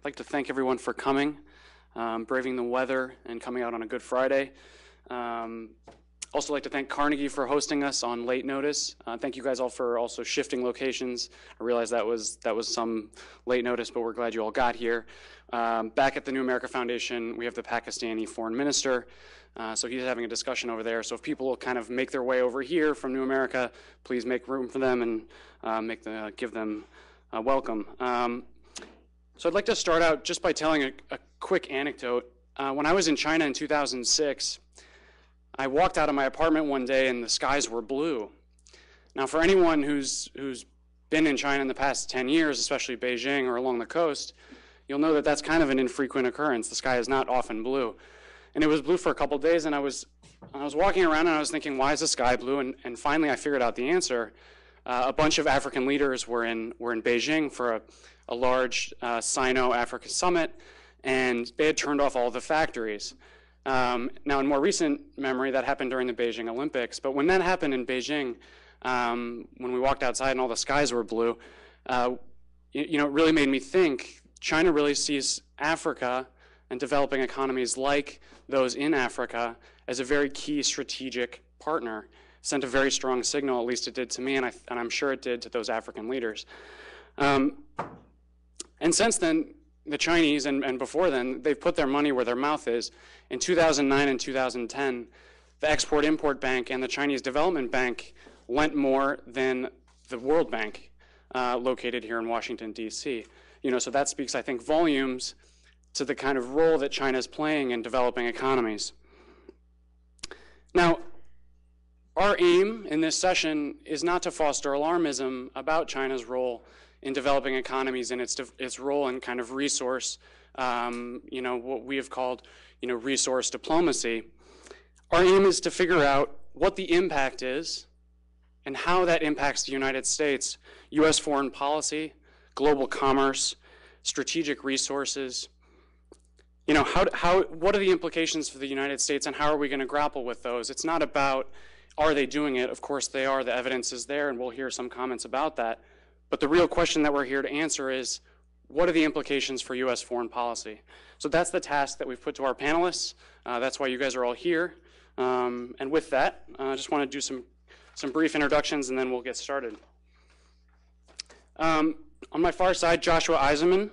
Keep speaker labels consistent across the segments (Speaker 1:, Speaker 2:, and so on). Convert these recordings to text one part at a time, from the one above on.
Speaker 1: like to thank everyone for coming, braving the weather, and coming out on a Good Friday. Also like to thank Carnegie for hosting us on late notice. Thank you guys all for also shifting locations. I realize that was some late notice, but we're glad you all got here. Back at the New America Foundation, we have the Pakistani foreign minister. So he's having a discussion over there. So if people will kind of make their way over here from New America, please make room for them and give them a welcome. So I'd like to start out just by telling a quick anecdote. When I was in China in 2006, I walked out of my apartment one day and the skies were blue. Now for anyone who's been in China in the past 10 years, especially Beijing or along the coast, you'll know that that's kind of an infrequent occurrence. The sky is not often blue. And it was blue for a couple days, and I was walking around and I was thinking, why is the sky blue? And finally I figured out the answer. A bunch of African leaders were in Beijing for a large Sino-Africa summit, and they had turned off all the factories. Now, in more recent memory, that happened during the Beijing Olympics. But when that happened in Beijing, when we walked outside and all the skies were blue, it really made me think China really sees Africa and developing economies like those in Africa as a very key strategic partner. Sent a very strong signal, at least it did to me, and I'm sure it did to those African leaders. And since then, the Chinese, and before then, they've put their money where their mouth is. In 2009 and 2010, the Export-Import Bank and the Chinese Development Bank lent more than the World Bank, located here in Washington, D.C. So that speaks, I think, volumes to the kind of role that China is playing in developing economies. Now, our aim in this session is not to foster alarmism about China's role in developing economies and its role in kind of resource, what we have called, resource diplomacy. Our aim is to figure out what the impact is and how that impacts the United States, U.S. foreign policy, global commerce, strategic resources. What are the implications for the United States and how are we going to grapple with those? It's not about, are they doing it? Of course they are, the evidence is there, and we'll hear some comments about that. But the real question that we're here to answer is, what are the implications for U.S. foreign policy? So that's the task that we've put to our panelists. That's why you guys are all here. And with that, I just want to do some brief introductions and then we'll get started. On my far side, Joshua Eisenman.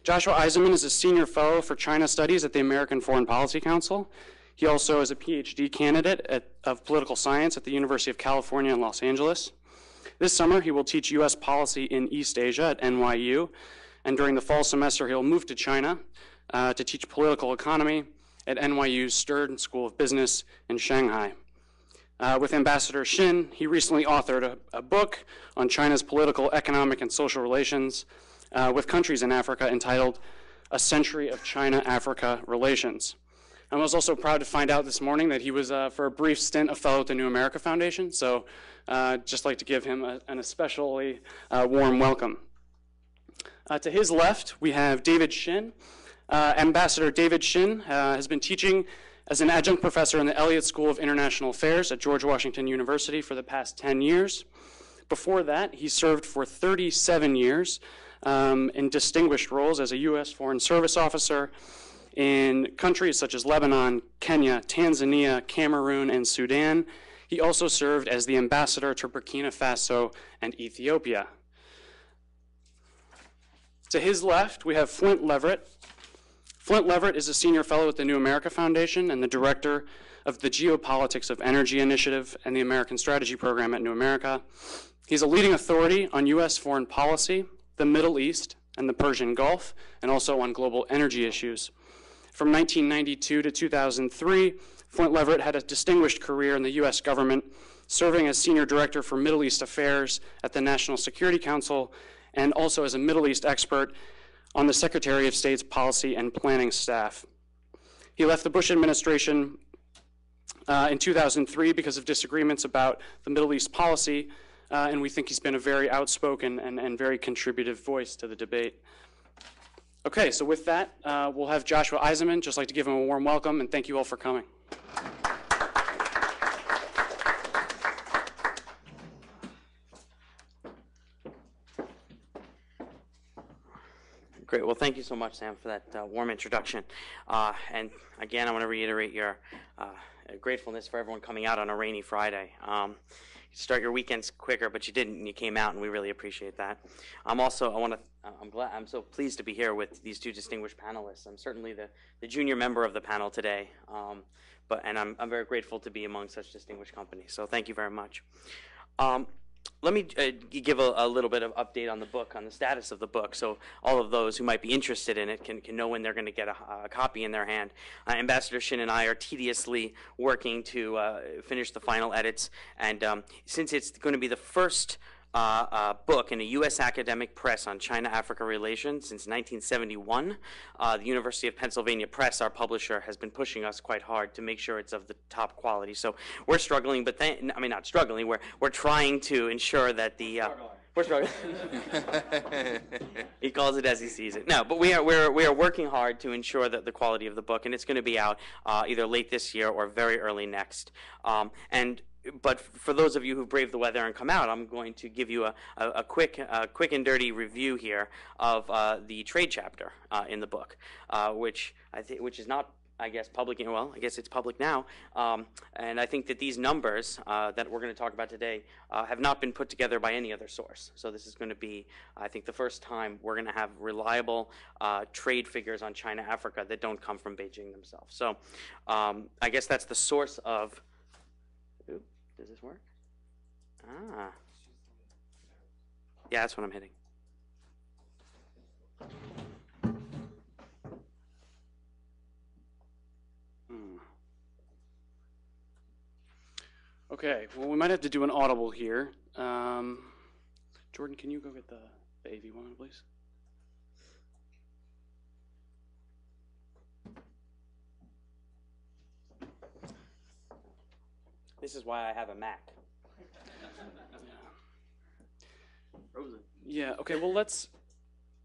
Speaker 1: Joshua Eisenman is a senior fellow for China Studies at the American Foreign Policy Council. He also is a PhD candidate of political science at the University of California in Los Angeles. This summer, he will teach U.S. policy in East Asia at NYU, and during the fall semester, he'll move to China to teach political economy at NYU's Stern School of Business in Shanghai. With Ambassador Shinn, he recently authored a book on China's political, economic, and social relations with countries in Africa entitled A Century of China-Africa Relations. I was also proud to find out this morning that he was, for a brief stint, a fellow at the New America Foundation, so just like to give him an especially warm welcome. To his left, we have David Shinn. Ambassador David Shinn has been teaching as an adjunct professor in the Elliott School of International Affairs at George Washington University for the past 10 years. Before that, he served for 37 years in distinguished roles as a U.S. Foreign Service officer in countries such as Lebanon, Kenya, Tanzania, Cameroon, and Sudan. He also served as the ambassador to Burkina Faso and Ethiopia. To his left, we have Flynt Leverett. Flynt Leverett is a senior fellow at the New America Foundation and the director of the Geopolitics of Energy Initiative and the American Strategy Program at New America. He's a leading authority on U.S. foreign policy, the Middle East, and the Persian Gulf, and also on global energy issues. From 1992 to 2003, Flynt Leverett had a distinguished career in the U.S. government, serving as Senior Director for Middle East Affairs at the National Security Council, and also as a Middle East expert on the Secretary of State's Policy and Planning staff. He left the Bush administration in 2003 because of disagreements about the Middle East policy, and we think he's been a very outspoken and very contributive voice to the debate. Okay, so with that, we'll have Joshua Eisenman. Just like to give him a warm welcome, and thank you all for coming.
Speaker 2: Great. Well, thank you so much, Sam, for that warm introduction. And again, I want to reiterate your gratefulness for everyone coming out on a rainy Friday. You start your weekends quicker, but you didn't, and you came out, and we really appreciate that. I'm so pleased to be here with these two distinguished panelists. I'm certainly the junior member of the panel today, and I'm very grateful to be among such distinguished company. So thank you very much. Let me give a little bit of update on the book, on the status of the book, so all of those who might be interested in it can know when they're going to get a copy in their hand. Ambassador Shinn and I are tediously working to finish the final edits, and since it's going to be the first book in a U.S. academic press on China-Africa relations since 1971. The University of Pennsylvania Press, our publisher, has been pushing us quite hard to make sure it's of the top quality. So we're struggling, but not struggling. We're trying to ensure that the we're struggling. He calls it as he sees it. No, but we are working hard to ensure that the quality of the book, and it's going to be out either late this year or very early next. But for those of you who braved the weather and come out, I'm going to give you a quick and dirty review here of the trade chapter in the book, which is not, I guess, public. Well, I guess it's public now, and I think that these numbers that we're going to talk about today have not been put together by any other source. So this is going to be, I think, the first time we're going to have reliable trade figures on China-Africa that don't come from Beijing themselves. So I guess that's the source of. Does this work? Yeah, that's what I'm hitting.
Speaker 1: Okay, well, we might have to do an audible here. Jordan, can you go get the AV one, please?
Speaker 2: This is why I have a Mac.
Speaker 1: Yeah. Okay. Well,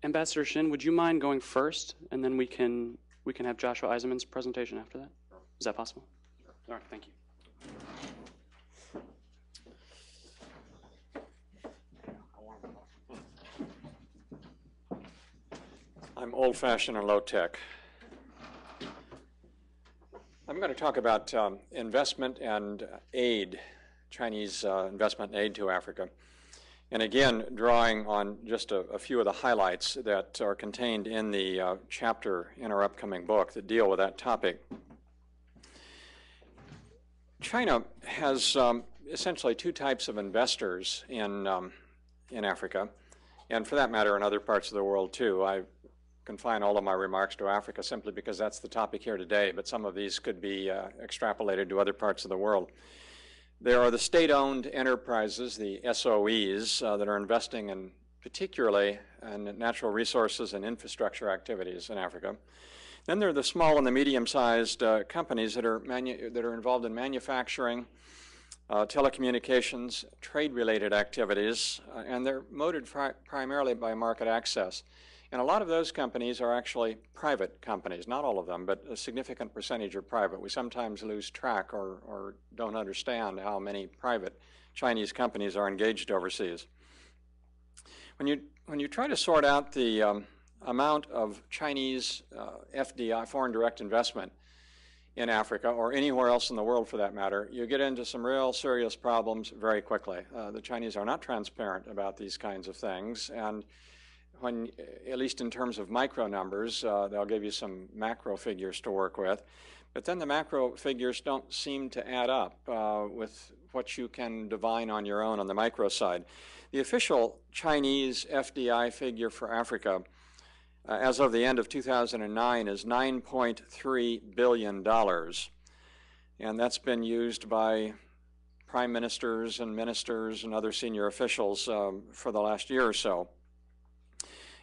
Speaker 1: Ambassador Shinn, would you mind going first, and then we can have Joshua Eisenman's presentation after that? Is that possible? Sure. All right. Thank you.
Speaker 3: I'm old-fashioned and low-tech. I'm going to talk about investment and aid, Chinese investment and aid to Africa. And again, drawing on just a few of the highlights that are contained in the chapter in our upcoming book that deal with that topic. China has essentially two types of investors in Africa, and for that matter in other parts of the world too. I confine all of my remarks to Africa simply because that's the topic here today, but some of these could be extrapolated to other parts of the world. There are the state-owned enterprises, the SOEs, that are investing in particularly in natural resources and infrastructure activities in Africa. Then there are the small and the medium-sized companies that are involved in manufacturing, telecommunications, trade-related activities, and they're motivated primarily by market access. And a lot of those companies are actually private companies, not all of them, but a significant percentage are private. We sometimes lose track or don't understand how many private Chinese companies are engaged overseas. When you try to sort out the amount of Chinese FDI, foreign direct investment, in Africa or anywhere else in the world for that matter, you get into some real serious problems very quickly. The Chinese are not transparent about these kinds of things, and when, at least in terms of micro numbers, they'll give you some macro figures to work with, but then the macro figures don't seem to add up with what you can divine on your own on the micro side. The official Chinese FDI figure for Africa as of the end of 2009 is $9.3 billion, and that's been used by prime ministers and ministers and other senior officials for the last year or so.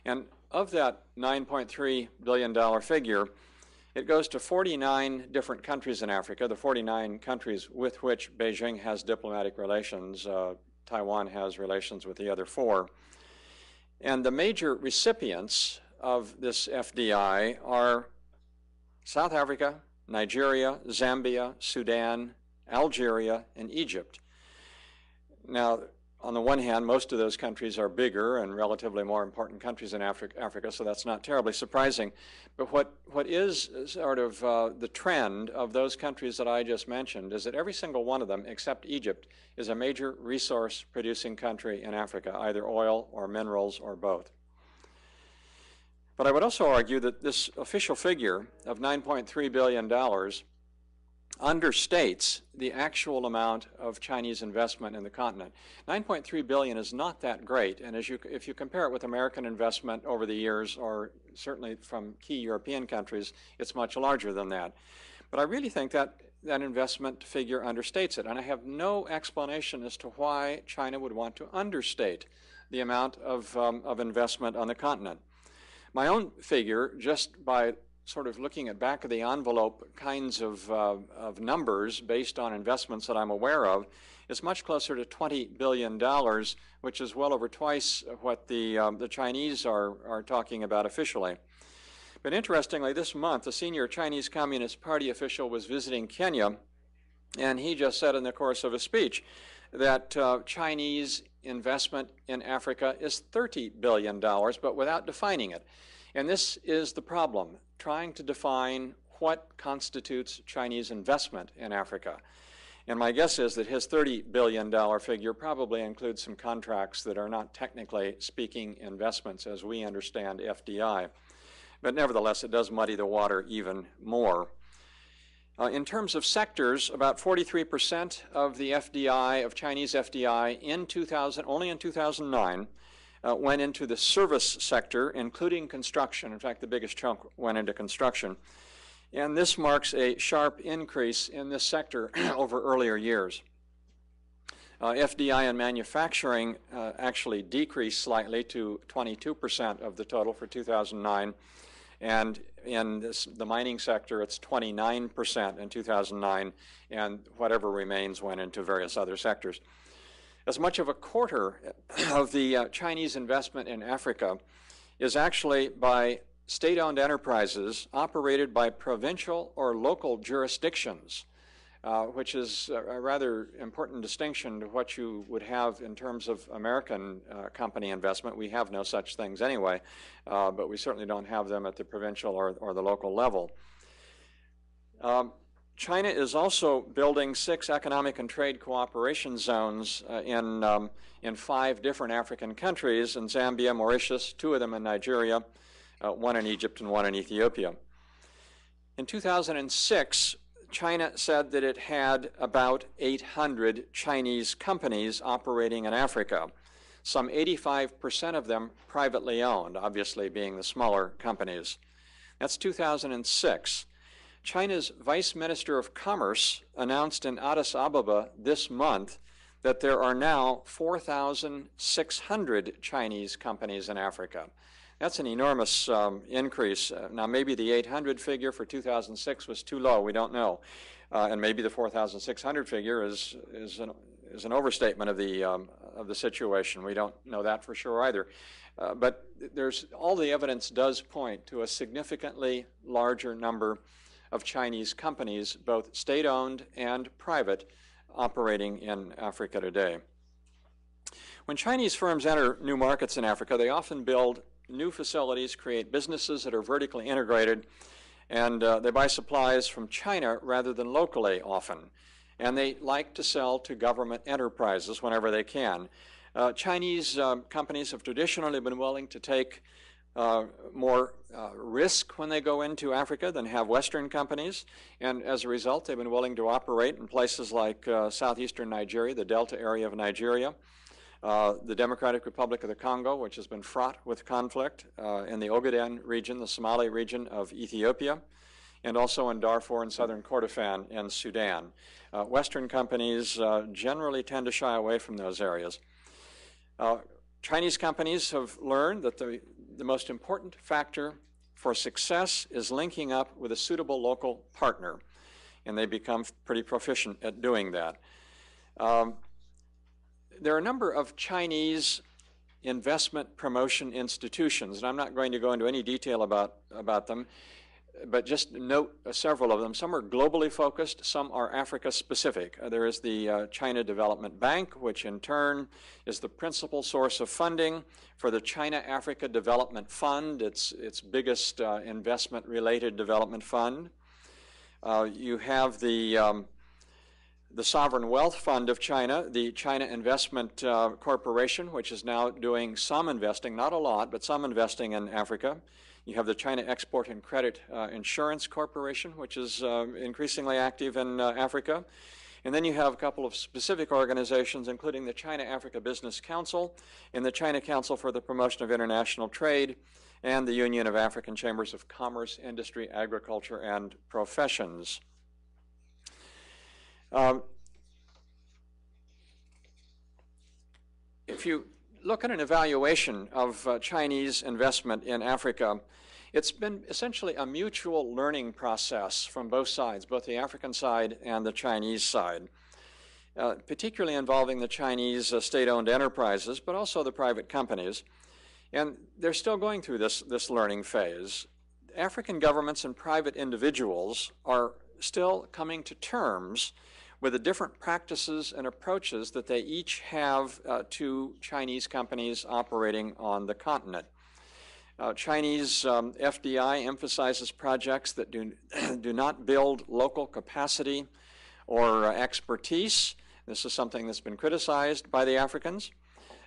Speaker 3: And of that $9.3 billion figure, it goes to 49 different countries in Africa, the 49 countries with which Beijing has diplomatic relations. Taiwan has relations with the other 4. And the major recipients of this FDI are South Africa, Nigeria, Zambia, Sudan, Algeria, and Egypt. Now, on the one hand, most of those countries are bigger and relatively more important countries in Africa, so that's not terribly surprising. But what is sort of the trend of those countries that I just mentioned is that every single one of them, except Egypt, is a major resource-producing country in Africa, either oil or minerals or both. But I would also argue that this official figure of $9.3 billion understates the actual amount of Chinese investment in the continent. $9.3 billion is not that great, and if you compare it with American investment over the years, or certainly from key European countries, it's much larger than that. But I really think that that investment figure understates it, and I have no explanation as to why China would want to understate the amount of investment on the continent. My own figure, just by sort of looking at back of the envelope kinds of numbers based on investments that I'm aware of, is much closer to $20 billion, which is well over twice what the Chinese are talking about officially. But interestingly, this month, a senior Chinese Communist Party official was visiting Kenya, and he just said in the course of a speech that Chinese investment in Africa is $30 billion, but without defining it. And this is the problem, trying to define what constitutes Chinese investment in Africa. And my guess is that his $30 billion figure probably includes some contracts that are not technically speaking investments as we understand FDI. But nevertheless, it does muddy the water even more. In terms of sectors, about 43% of the FDI, of Chinese FDI only in 2009, went into the service sector, including construction. In fact, the biggest chunk went into construction. And this marks a sharp increase in this sector over earlier years. FDI in manufacturing actually decreased slightly to 22% of the total for 2009. And in the mining sector, it's 29% in 2009, and whatever remains went into various other sectors. As much of a quarter of the Chinese investment in Africa is actually by state-owned enterprises operated by provincial or local jurisdictions, which is a rather important distinction to what you would have in terms of American company investment. We have no such things anyway, but we certainly don't have them at the provincial or the local level. China is also building 6 economic and trade cooperation zones in 5 different African countries, in Zambia, Mauritius, 2 of them in Nigeria, 1 in Egypt and 1 in Ethiopia. In 2006, China said that it had about 800 Chinese companies operating in Africa, some 85% of them privately owned, obviously being the smaller companies. That's 2006. China's Vice Minister of Commerce announced in Addis Ababa this month that there are now 4,600 Chinese companies in Africa. That's an enormous increase. Now, maybe the 800 figure for 2006 was too low. We don't know. And maybe the 4,600 figure is an overstatement of the situation. We don't know that for sure either. But all the evidence does point to a significantly larger number of Chinese companies, both state-owned and private, operating in Africa today. When Chinese firms enter new markets in Africa, they often build new facilities, create businesses that are vertically integrated, and they buy supplies from China rather than locally often. And they like to sell to government enterprises whenever they can. Chinese companies have traditionally been willing to take more risk when they go into Africa than have Western companies, and as a result, they've been willing to operate in places like southeastern Nigeria, the Delta area of Nigeria, the Democratic Republic of the Congo, which has been fraught with conflict, in the Ogaden region, the Somali region of Ethiopia, and also in Darfur and southern Kordofan in Sudan. Western companies generally tend to shy away from those areas. Chinese companies have learned that the most important factor for success is linking up with a suitable local partner, and they become pretty proficient at doing that. There are a number of Chinese investment promotion institutions, and I'm not going to go into any detail about them, but just note several of them. Some are globally focused, some are Africa specific. There is the China Development Bank, which in turn is the principal source of funding for the ChinaAfrica Development Fund, its biggest investment-related development fund. You have the Sovereign Wealth Fund of China, the China Investment Corporation, which is now doing some investing, not a lot, but some investing in Africa. You have the China Export and Credit Insurance Corporation, which is increasingly active in Africa. And then you have a couple of specific organizations, including the China-Africa Business Council and the China Council for the Promotion of International Trade and the Union of African Chambers of Commerce, Industry, Agriculture, and Professions. If you look at an evaluation of Chinese investment in Africa, it's been essentially a mutual learning process from both sides, both the African side and the Chinese side, particularly involving the Chinese state-owned enterprises, but also the private companies. And they're still going through this learning phase. African governments and private individuals are still coming to terms with the different practices and approaches that they each have to Chinese companies operating on the continent. Chinese FDI emphasizes projects that do not build local capacity or expertise. This is something that's been criticized by the Africans.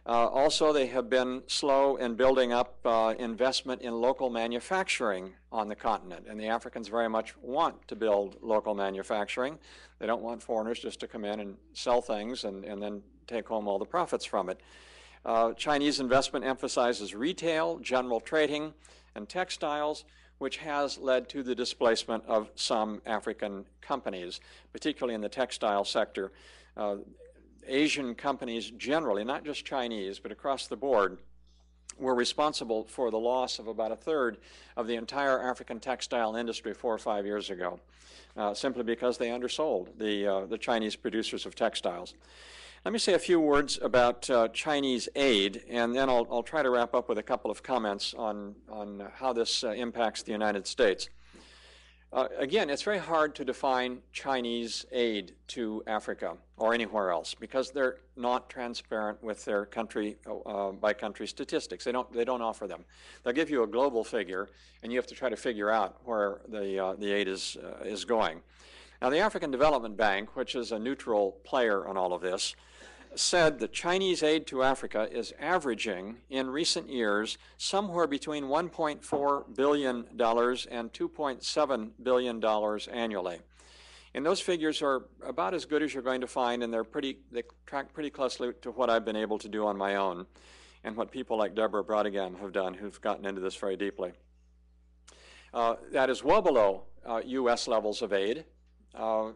Speaker 3: Also, they have been slow in building up investment in local manufacturing on the continent, and the Africans very much want to build local manufacturing. They don't want foreigners just to come in and sell things and then take home all the profits from it. Chinese investment emphasizes retail, general trading, and textiles, which has led to the displacement of some African companies, particularly in the textile sector. Asian companies generally, not just Chinese, but across the board, were responsible for the loss of about a third of the entire African textile industry 4 or 5 years ago, simply because they undersold the Chinese producers of textiles. Let me say a few words about Chinese aid, and then I'll try to wrap up with a couple of comments on how this impacts the United States. Again, it's very hard to define Chinese aid to Africa or anywhere else because they're not transparent with their country-by-country statistics. They don't offer them. They'll give you a global figure, and you have to try to figure out where the aid is going. Now, the African Development Bank, which is a neutral player on all of this, said that Chinese aid to Africa is averaging in recent years somewhere between $1.4 billion and $2.7 billion annually. And those figures are about as good as you're going to find, and they track pretty closely to what I've been able to do on my own and what people like Deborah Brodigan have done who've gotten into this very deeply. That is well below U.S. levels of aid, and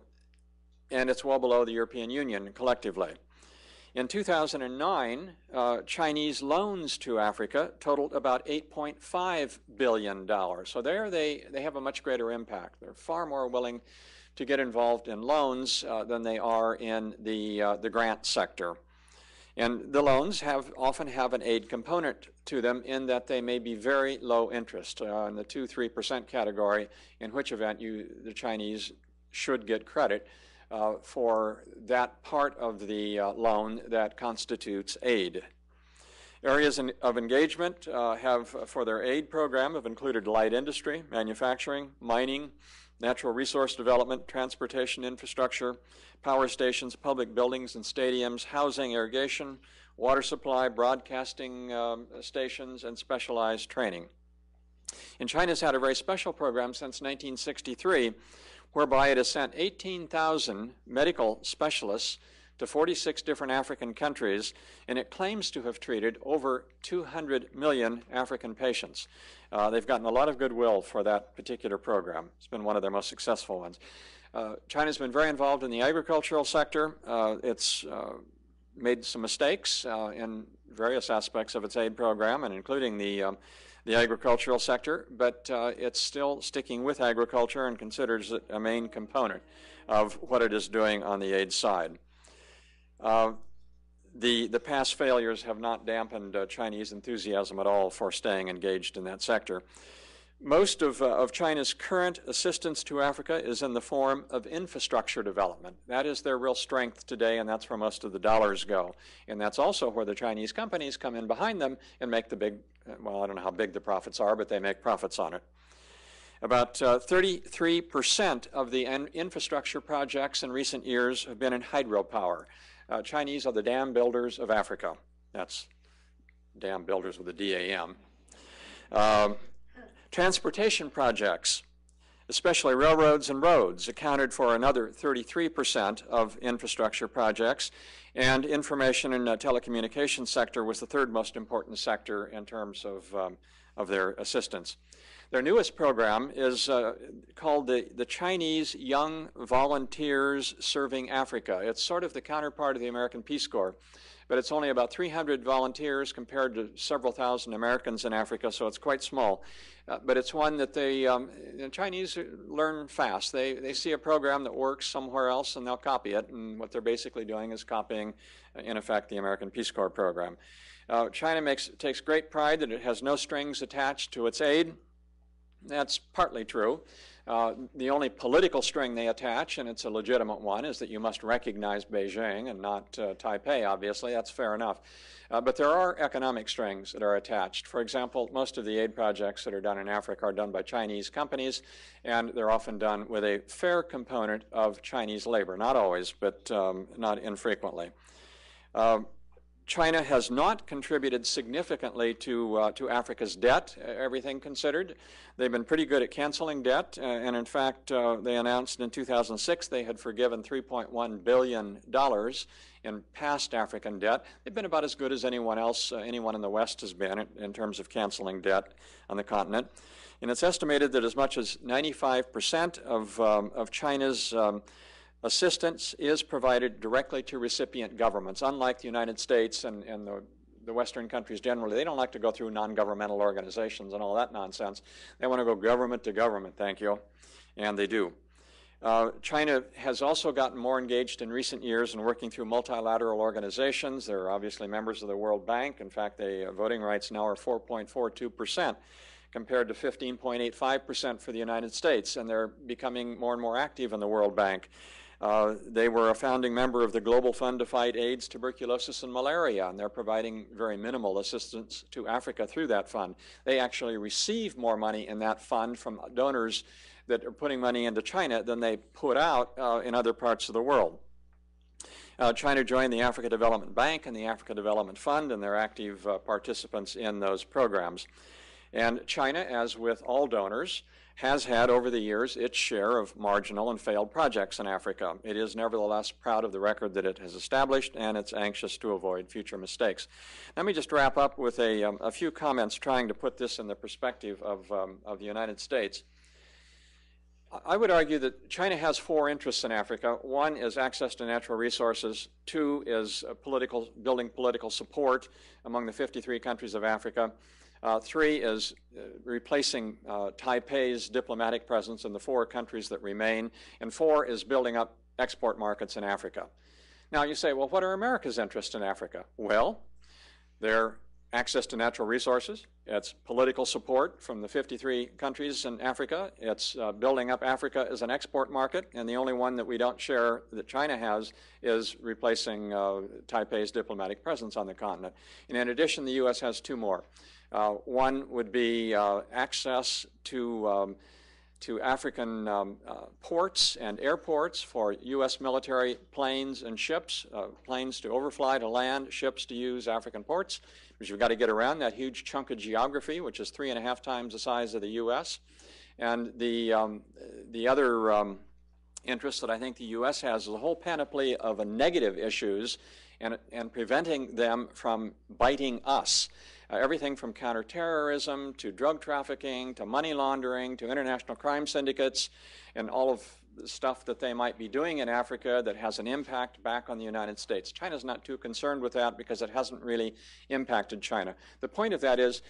Speaker 3: it's well below the European Union collectively. In 2009, Chinese loans to Africa totaled about $8.5 billion. So there they have a much greater impact. They're far more willing to get involved in loans than they are in the grant sector. And the loans often have an aid component to them in that they may be very low interest, in the 2-3% category, in which event the Chinese should get credit for that part of the loan that constitutes aid. Areas of engagement for their aid program have included light industry, manufacturing, mining, natural resource development, transportation infrastructure, power stations, public buildings and stadiums, housing, irrigation, water supply, broadcasting stations, and specialized training. And China's had a very special program since 1963, whereby it has sent 18,000 medical specialists to 46 different African countries, and it claims to have treated over 200 million African patients. They've gotten a lot of goodwill for that particular program. It's been one of their most successful ones. China's been very involved in the agricultural sector. It's made some mistakes in various aspects of its aid program, and including the agricultural sector, but it's still sticking with agriculture and considers it a main component of what it is doing on the aid side. The past failures have not dampened Chinese enthusiasm at all for staying engaged in that sector. Most of China's current assistance to Africa is in the form of infrastructure development. That is their real strength today, and that's where most of the dollars go. And that's also where the Chinese companies come in behind them and make the big, well, I don't know how big the profits are, but they make profits on it. About 33% of the infrastructure projects in recent years have been in hydropower. Chinese are the dam builders of Africa. That's dam builders with a D-A-M. Transportation projects, especially railroads and roads, accounted for another 33% of infrastructure projects, and information and telecommunications sector was the third most important sector in terms of their assistance. Their newest program is called the Chinese Young Volunteers Serving Africa. It's sort of the counterpart of the American Peace Corps, but it's only about 300 volunteers compared to several thousand Americans in Africa, so it's quite small. But it's one that the Chinese learn fast. They see a program that works somewhere else and they'll copy it, and what they're basically doing is copying, in effect, the American Peace Corps program. China takes great pride that it has no strings attached to its aid. That's partly true. The only political string they attach, and it's a legitimate one, is that you must recognize Beijing and not Taipei, obviously. That's fair enough. But there are economic strings that are attached. For example, most of the aid projects that are done in Africa are done by Chinese companies, and they're often done with a fair component of Chinese labor. Not always, but not infrequently. China has not contributed significantly to Africa's debt, everything considered. They've been pretty good at canceling debt, and in fact, they announced in 2006 they had forgiven $3.1 billion in past African debt. They've been about as good as anyone else, anyone in the West has been in terms of canceling debt on the continent. And it's estimated that as much as 95% of China's assistance is provided directly to recipient governments. Unlike the United States and the Western countries generally, they don't like to go through non-governmental organizations and all that nonsense. They want to go government to government, thank you, and they do. China has also gotten more engaged in recent years in working through multilateral organizations. They're obviously members of the World Bank. In fact, their voting rights now are 4.42%. compared to 15.85% for the United States, and they're becoming more and more active in the World Bank. They were a founding member of the Global Fund to Fight AIDS, Tuberculosis, and Malaria, and they're providing very minimal assistance to Africa through that fund. They actually receive more money in that fund from donors that are putting money into China than they put out in other parts of the world. China joined the Africa Development Bank and the Africa Development Fund, and they're active participants in those programs. And China, as with all donors, has had over the years its share of marginal and failed projects in Africa. It is nevertheless proud of the record that it has established, and it's anxious to avoid future mistakes. Let me just wrap up with a few comments trying to put this in the perspective of the United States. I would argue that China has four interests in Africa. One is access to natural resources. Two is building political support among the 53 countries of Africa. Three is replacing Taipei's diplomatic presence in the four countries that remain. And four is building up export markets in Africa. Now you say, well, what are America's interests in Africa? Well, they're access to natural resources. It's political support from the 53 countries in Africa. It's building up Africa as an export market. And the only one that we don't share that China has is replacing Taipei's diplomatic presence on the continent. And in addition, the U.S. has two more. One would be access to African ports and airports for U.S. military planes and ships, planes to overfly to land, ships to use African ports, because you've got to get around that huge chunk of geography, which is 3.5 times the size of the U.S. And the other interest that I think the U.S. has is a whole panoply of negative issues and preventing them from biting us. Everything from counterterrorism to drug trafficking to money laundering to international crime syndicates and all of the stuff that they might be doing in Africa that has an impact back on the United States. China's not too concerned with that because it hasn't really impacted China. The point of that is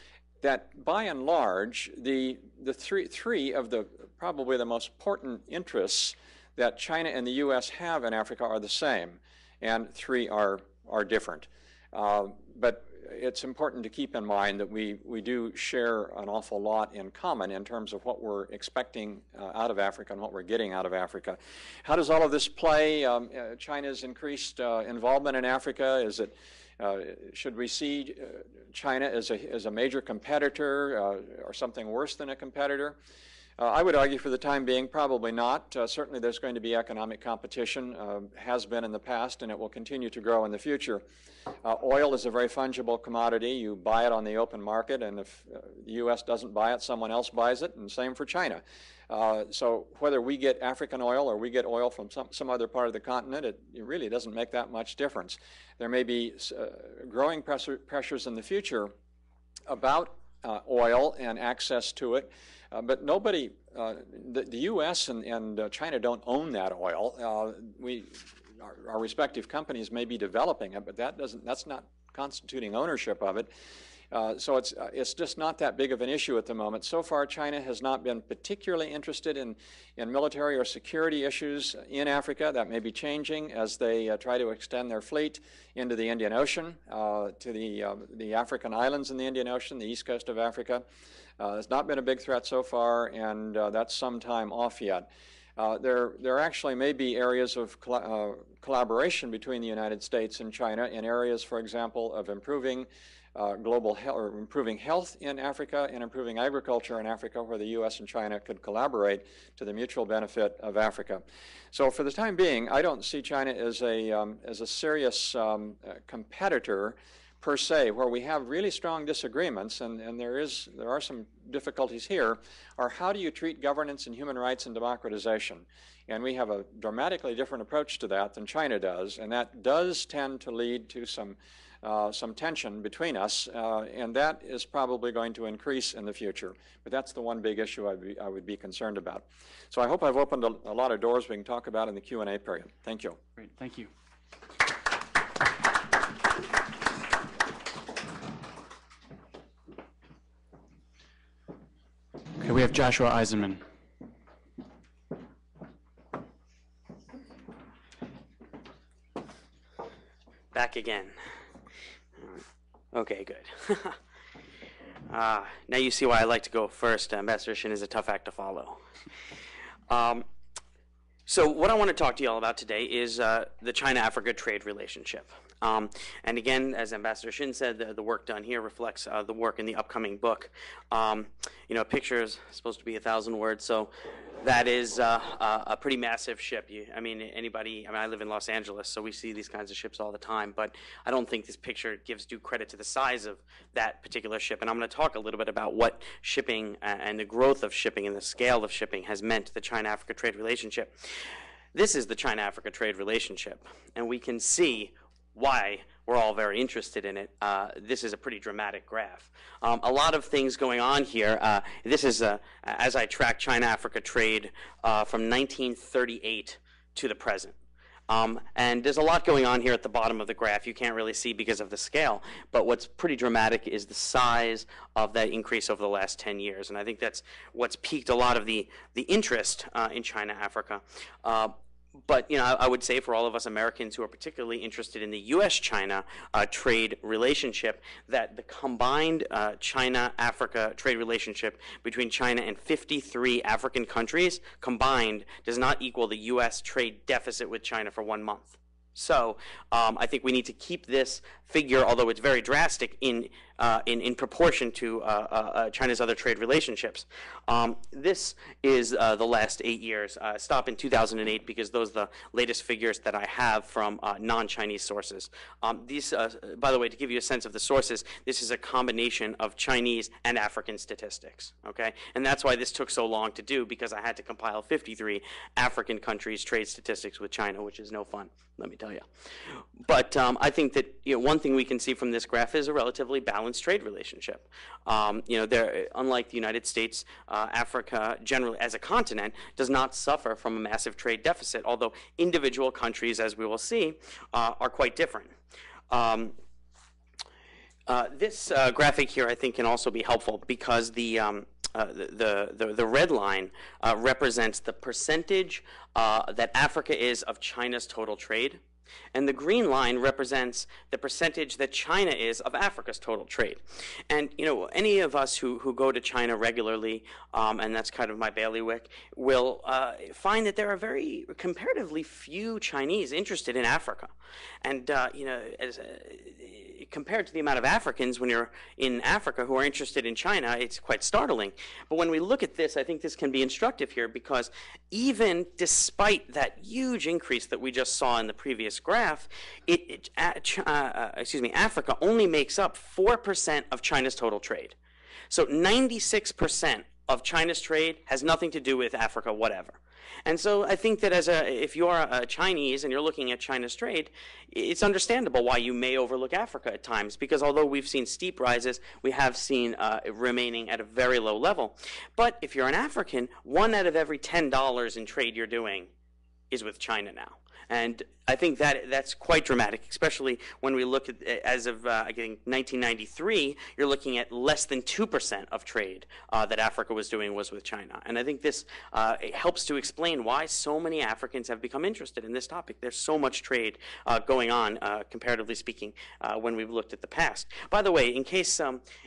Speaker 3: that by and large, the three of the probably the most important interests that China and the U.S. have in Africa are the same, and three are different. But it's important to keep in mind that we do share an awful lot in common in terms of what we're expecting out of Africa and what we're getting out of Africa. How does all of this play? China's increased involvement in Africa, is it should we see China as a major competitor or something worse than a competitor? I would argue for the time being, probably not. Certainly there's going to be economic competition, has been in the past, and it will continue to grow in the future. Oil is a very fungible commodity. You buy it on the open market, and if the U.S. doesn't buy it, someone else buys it, and same for China. So whether we get African oil or we get oil from some other part of the continent, it really doesn't make that much difference. There may be growing pressures in the future about oil and access to it, but nobody, the U.S. and China don't own that oil. Our respective companies may be developing it, but that's not constituting ownership of it. So it's just not that big of an issue at the moment. So far, China has not been particularly interested in military or security issues in Africa. That may be changing as they try to extend their fleet into the Indian Ocean, to the African islands in the Indian Ocean, the east coast of Africa. It's not been a big threat so far, and that's some time off yet. There actually may be areas of collaboration between the United States and China in areas, for example, of improving global health, or improving health in Africa and improving agriculture in Africa, where the U.S. and China could collaborate to the mutual benefit of Africa. So for the time being, I don't see China as a serious competitor per se. Where we have really strong disagreements, and there are some difficulties here, are how do you treat governance and human rights and democratization? And we have a dramatically different approach to that than China does, and that does tend to lead to some tension between us, and that is probably going to increase in the future. But that's the one big issue I would be concerned about. So I hope I've opened a lot of doors we can talk about in the Q&A period. Thank you.
Speaker 1: Great, thank you. Okay, we have Joshua Eisenman.
Speaker 2: Back again. Okay, good. Now you see why I like to go first. Ambassador Shinn is a tough act to follow. So what I want to talk to you all about today is the China-Africa trade relationship. And again, as Ambassador Shinn said, the work done here reflects the work in the upcoming book. You know, a picture is supposed to be 1,000 words, so that is a pretty massive ship. I mean, I live in Los Angeles, so we see these kinds of ships all the time, but I don't think this picture gives due credit to the size of that particular ship. And I'm going to talk a little bit about what shipping and the growth of shipping and the scale of shipping has meant to the China-Africa trade relationship. This is the China-Africa trade relationship, and we can see why we're all very interested in it. This is a pretty dramatic graph. A lot of things going on here. This is, as I track China-Africa trade from 1938 to the present. And there's a lot going on here at the bottom of the graph. You can't really see because of the scale, but what's pretty dramatic is the size of that increase over the last 10 years. And I think that's what's piqued a lot of the interest in China-Africa. But, you know, I would say for all of us Americans who are particularly interested in the U.S.-China trade relationship, that the combined China-Africa trade relationship between China and 53 African countries combined does not equal the U.S. trade deficit with China for 1 month. So I think we need to keep this figure, although it's very drastic, in proportion to China's other trade relationships. This is the last 8 years. Stop in 2008 because those are the latest figures that I have from non-Chinese sources. These, by the way, to give you a sense of the sources, this is a combination of Chinese and African statistics. Okay, and that's why this took so long to do, because I had to compile 53 African countries' trade statistics with China, which is no fun, let me tell you. But I think that, you know, one thing we can see from this graph is a relatively balanced trade relationship. You know, unlike the United States, Africa generally as a continent does not suffer from a massive trade deficit, although individual countries, as we will see, are quite different. This graphic here, I think, can also be helpful because the red line represents the percentage that Africa is of China's total trade. And the green line represents the percentage that China is of Africa's total trade. And, you know, any of us who go to China regularly, and that's kind of my bailiwick, will find that there are very comparatively few Chinese interested in Africa. And, you know, compared to the amount of Africans when you're in Africa who are interested in China, it's quite startling. But when we look at this, I think this can be instructive here, because even despite that huge increase that we just saw in the previous graph, Africa only makes up 4% of China's total trade. So 96% of China's trade has nothing to do with Africa whatever. And so I think that if you're a Chinese and you're looking at China's trade, it's understandable why you may overlook Africa at times, because although we've seen steep rises, we have seen remaining at a very low level. But if you're an African, 1 out of every $10 in trade you're doing is with China now. And I think that's quite dramatic, especially when we look at, as of I think 1993, you're looking at less than 2% of trade that Africa was doing was with China. And I think this helps to explain why so many Africans have become interested in this topic. There's so much trade going on, comparatively speaking, when we've looked at the past. By the way, in case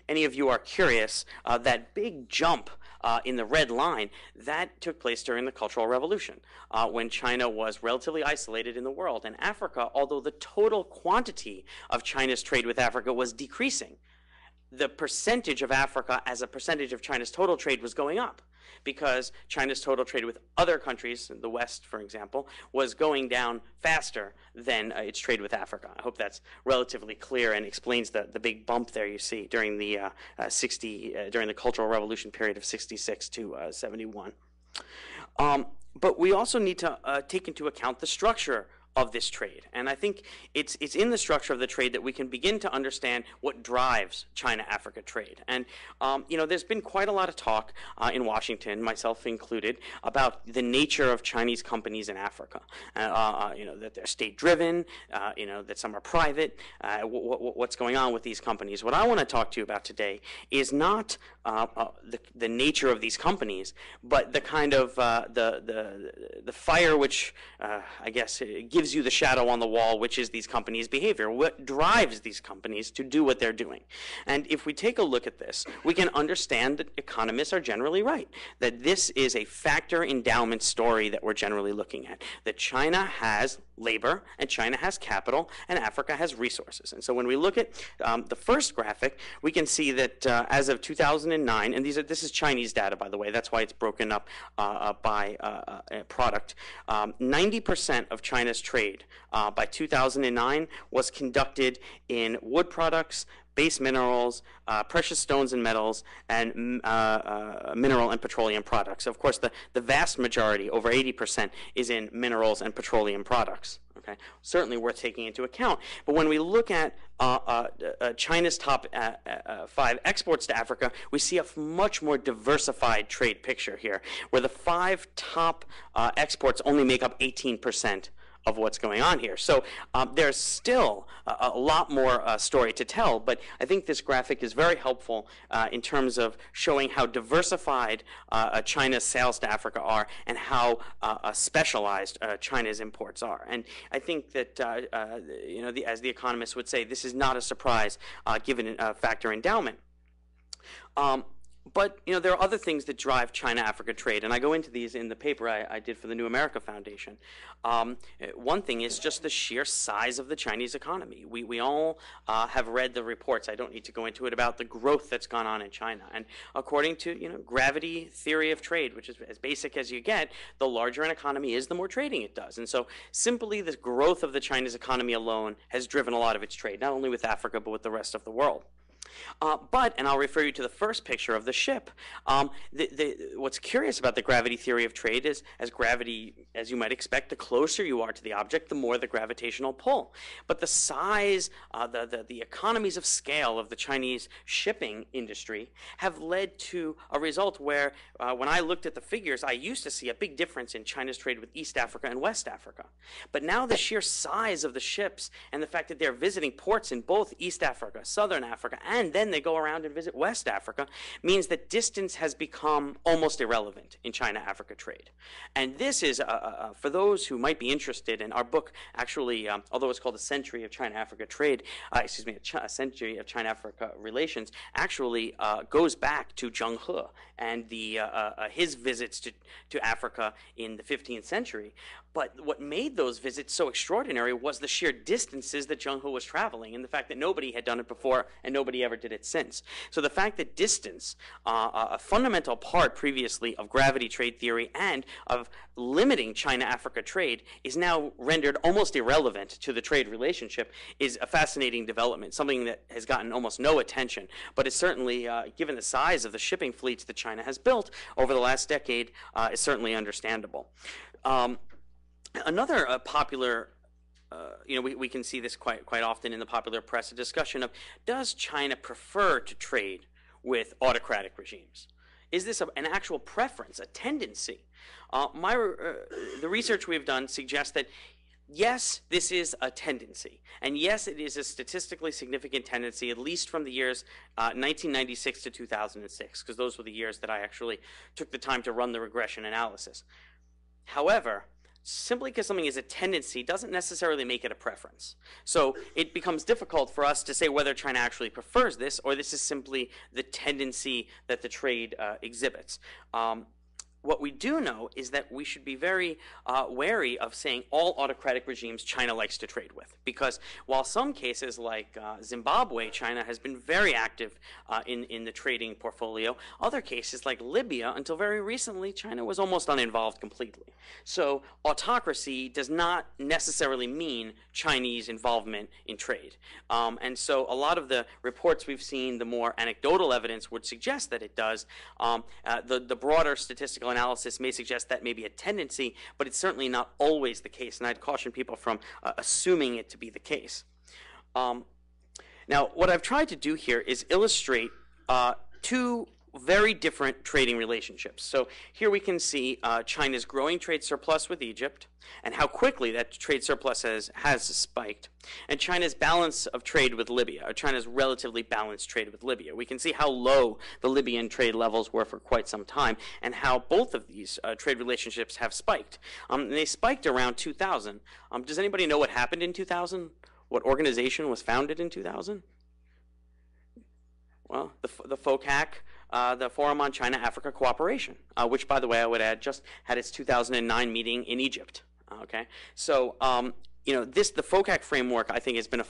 Speaker 2: any of you are curious, that big jump in the red line, that took place during the Cultural Revolution, when China was relatively isolated in the world. And Africa, although the total quantity of China's trade with Africa was decreasing, the percentage of Africa as a percentage of China's total trade was going up, because China's total trade with other countries, the West, for example, was going down faster than its trade with Africa. I hope that's relatively clear and explains the big bump there you see during the during the Cultural Revolution period of 66 to 71. But we also need to take into account the structure of this trade. And I think it's in the structure of the trade that we can begin to understand what drives China-Africa trade. And, you know, there's been quite a lot of talk in Washington, myself included, about the nature of Chinese companies in Africa. You know, that they're state-driven, you know, that some are private, what's going on with these companies. What I want to talk to you about today is not the nature of these companies, but the kind of the fire which, I guess, gives you the shadow on the wall, which is these companies' behavior. What drives these companies to do what they're doing? And if we take a look at this, we can understand that economists are generally right, that this is a factor endowment story that we're generally looking at, that China has labor, and China has capital, and Africa has resources. And so when we look at the first graphic, we can see that as of 2009, and this is Chinese data, by the way, that's why it's broken up by product, 90% of China's trade by 2009 was conducted in wood products, base minerals, precious stones and metals, and mineral and petroleum products. Of course, the vast majority, over 80%, is in minerals and petroleum products. Okay, certainly worth taking into account. But when we look at China's top 5 exports to Africa, we see a much more diversified trade picture here, where the 5 top exports only make up 18% of what's going on here. So there's still a lot more story to tell, but I think this graphic is very helpful in terms of showing how diversified China's sales to Africa are and how specialized China's imports are. And I think that, you know, as the economists would say, this is not a surprise given factor endowment. But, you know, there are other things that drive China-Africa trade, and I go into these in the paper I did for the New America Foundation. One thing is just the sheer size of the Chinese economy. We all have read the reports, I don't need to go into it, about the growth that's gone on in China. And according to, you know, gravity theory of trade, which is as basic as you get, the larger an economy is, the more trading it does. And so simply the growth of the Chinese economy alone has driven a lot of its trade, not only with Africa, but with the rest of the world. And I'll refer you to the first picture of the ship. What's curious about the gravity theory of trade is, as gravity, as you might expect, the closer you are to the object, the more the gravitational pull. But the size, the economies of scale of the Chinese shipping industry have led to a result where, when I looked at the figures, I used to see a big difference in China's trade with East Africa and West Africa. But now the sheer size of the ships and the fact that they're visiting ports in both East Africa, Southern Africa, and then they go around and visit West Africa, means that distance has become almost irrelevant in China-Africa trade. And this is for those who might be interested, and our book actually, although it's called A Century of China-Africa Trade, A Century of China-Africa Relations, actually goes back to Zheng He and his visits to Africa in the 15th century. But what made those visits so extraordinary was the sheer distances that Zheng He was traveling, and the fact that nobody had done it before and nobody ever did it since. So the fact that distance, a fundamental part previously of gravity trade theory and of limiting China-Africa trade, is now rendered almost irrelevant to the trade relationship, is a fascinating development, something that has gotten almost no attention, but is certainly, given the size of the shipping fleets that China has built over the last decade, is certainly understandable. Another popular, we can see this quite often in the popular press, a discussion of, does China prefer to trade with autocratic regimes? Is this an actual preference, a tendency? The research we've done suggests that yes, this is a tendency, and yes, it is a statistically significant tendency, at least from the years 1996 to 2006, because those were the years that I actually took the time to run the regression analysis. However, simply because something is a tendency doesn't necessarily make it a preference. So it becomes difficult for us to say whether China actually prefers this, or this is simply the tendency that the trade exhibits. What we do know is that we should be very wary of saying all autocratic regimes China likes to trade with, because while some cases like Zimbabwe, China has been very active in the trading portfolio, other cases like Libya, until very recently, China was almost uninvolved completely. So autocracy does not necessarily mean Chinese involvement in trade. And so a lot of the reports we've seen, the more anecdotal evidence would suggest that it does. The broader statistical analysis may suggest that may be a tendency, but it's certainly not always the case, and I'd caution people from assuming it to be the case. Now, what I've tried to do here is illustrate two very different trading relationships. So here we can see China's growing trade surplus with Egypt and how quickly that trade surplus has spiked, and China's balance of trade with Libya, or China's relatively balanced trade with Libya. We can see how low the Libyan trade levels were for quite some time and how both of these trade relationships have spiked. And they spiked around 2000. Does anybody know what happened in 2000? What organization was founded in 2000? Well, the FOCAC, the Forum on China-Africa Cooperation, which, by the way, I would add, just had its 2009 meeting in Egypt. Okay, so the FOCAC framework, I think, has been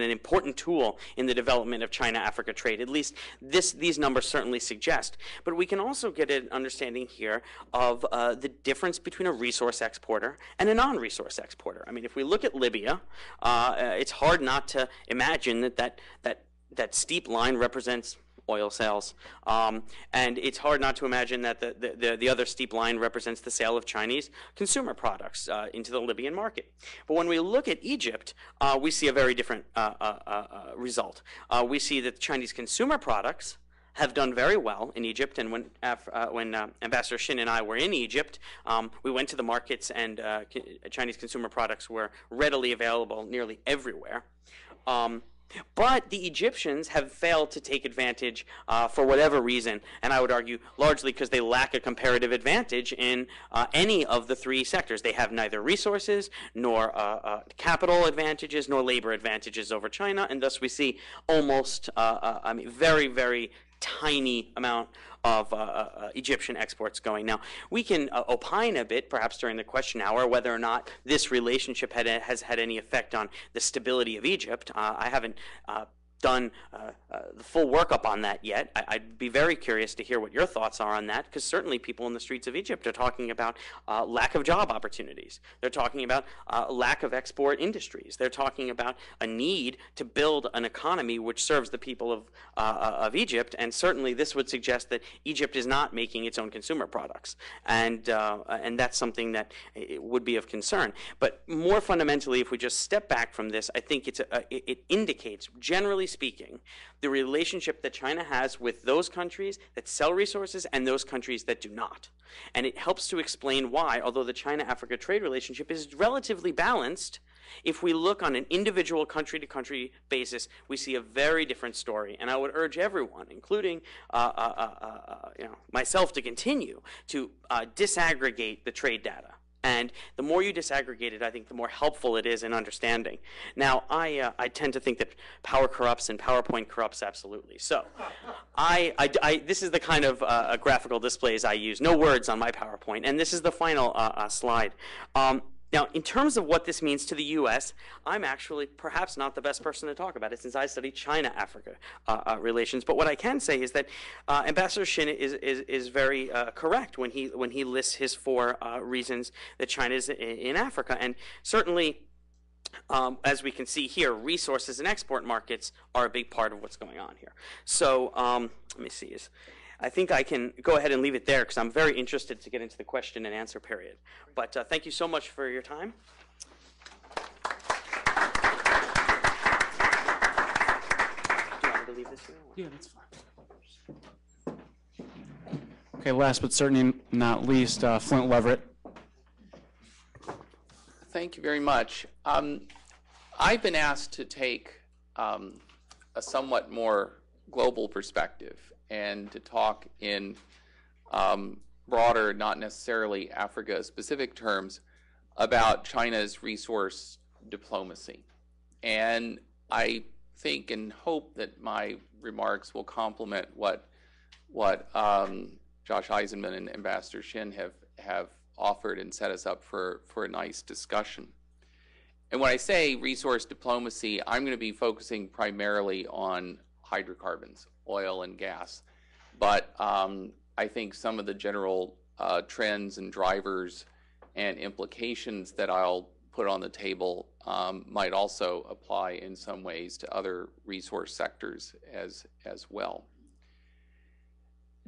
Speaker 2: an important tool in the development of China-Africa trade. At least these numbers certainly suggest. But we can also get an understanding here of the difference between a resource exporter and a non-resource exporter. I mean, if we look at Libya, it's hard not to imagine that steep line represents oil sales, and it's hard not to imagine that the other steep line represents the sale of Chinese consumer products into the Libyan market. But when we look at Egypt, we see a very different result. We see that Chinese consumer products have done very well in Egypt, and when Ambassador Shinn and I were in Egypt, we went to the markets, and Chinese consumer products were readily available nearly everywhere. But the Egyptians have failed to take advantage for whatever reason, and I would argue largely because they lack a comparative advantage in any of the three sectors. They have neither resources, nor capital advantages, nor labor advantages over China, and thus we see almost, very, very tiny amount of Egyptian exports going. Now, we can opine a bit, perhaps during the question hour, whether or not this relationship has had any effect on the stability of Egypt. I haven't done the full workup on that yet. I'd be very curious to hear what your thoughts are on that, because certainly people in the streets of Egypt are talking about lack of job opportunities. They're talking about lack of export industries. They're talking about a need to build an economy which serves the people of Egypt, and certainly this would suggest that Egypt is not making its own consumer products, and that's something that would be of concern. But more fundamentally, if we just step back from this, I think it indicates, generally speaking, the relationship that China has with those countries that sell resources and those countries that do not. And it helps to explain why, although the China-Africa trade relationship is relatively balanced, if we look on an individual country-to-country basis, we see a very different story. And I would urge everyone, including myself, to continue to disaggregate the trade data And the more you disaggregate it, I think the more helpful it is in understanding. Now, I tend to think that power corrupts and PowerPoint corrupts absolutely. So this is the kind of graphical displays I use. No words on my PowerPoint. And this is the final slide. Now, in terms of what this means to the U.S., I'm actually perhaps not the best person to talk about it since I studied China-Africa relations. But what I can say is that Ambassador Shinn is very correct when he lists his 4 reasons that China is in Africa. And certainly, as we can see here, resources and export markets are a big part of what's going on here. So let me see. I think I can go ahead and leave it there because I'm very interested to get into the question and answer period. But thank you so much for your time. Do you want me to leave this here?
Speaker 1: Yeah, that's fine. Okay, last but certainly not least, Flynt Leverett.
Speaker 4: Thank you very much. I've been asked to take a somewhat more global perspective and to talk in broader, not necessarily Africa-specific terms, about China's resource diplomacy. And I think and hope that my remarks will complement what Josh Eisenman and Ambassador Shinn have offered and set us up for a nice discussion. And when I say resource diplomacy, I'm going to be focusing primarily on hydrocarbons, oil and gas. But I think some of the general trends and drivers and implications that I'll put on the table might also apply in some ways to other resource sectors as well.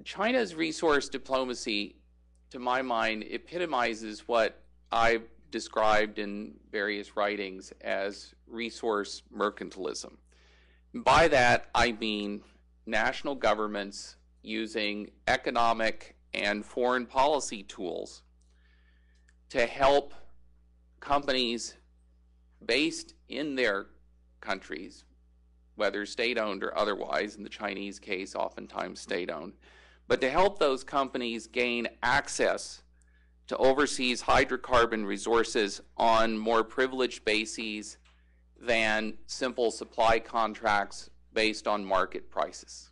Speaker 4: China's resource diplomacy, to my mind, epitomizes what I've described in various writings as resource mercantilism. By that, I mean national governments using economic and foreign policy tools to help companies based in their countries, whether state-owned or otherwise, in the Chinese case, oftentimes state-owned, but to help those companies gain access to overseas hydrocarbon resources on more privileged bases than simple supply contracts based on market prices.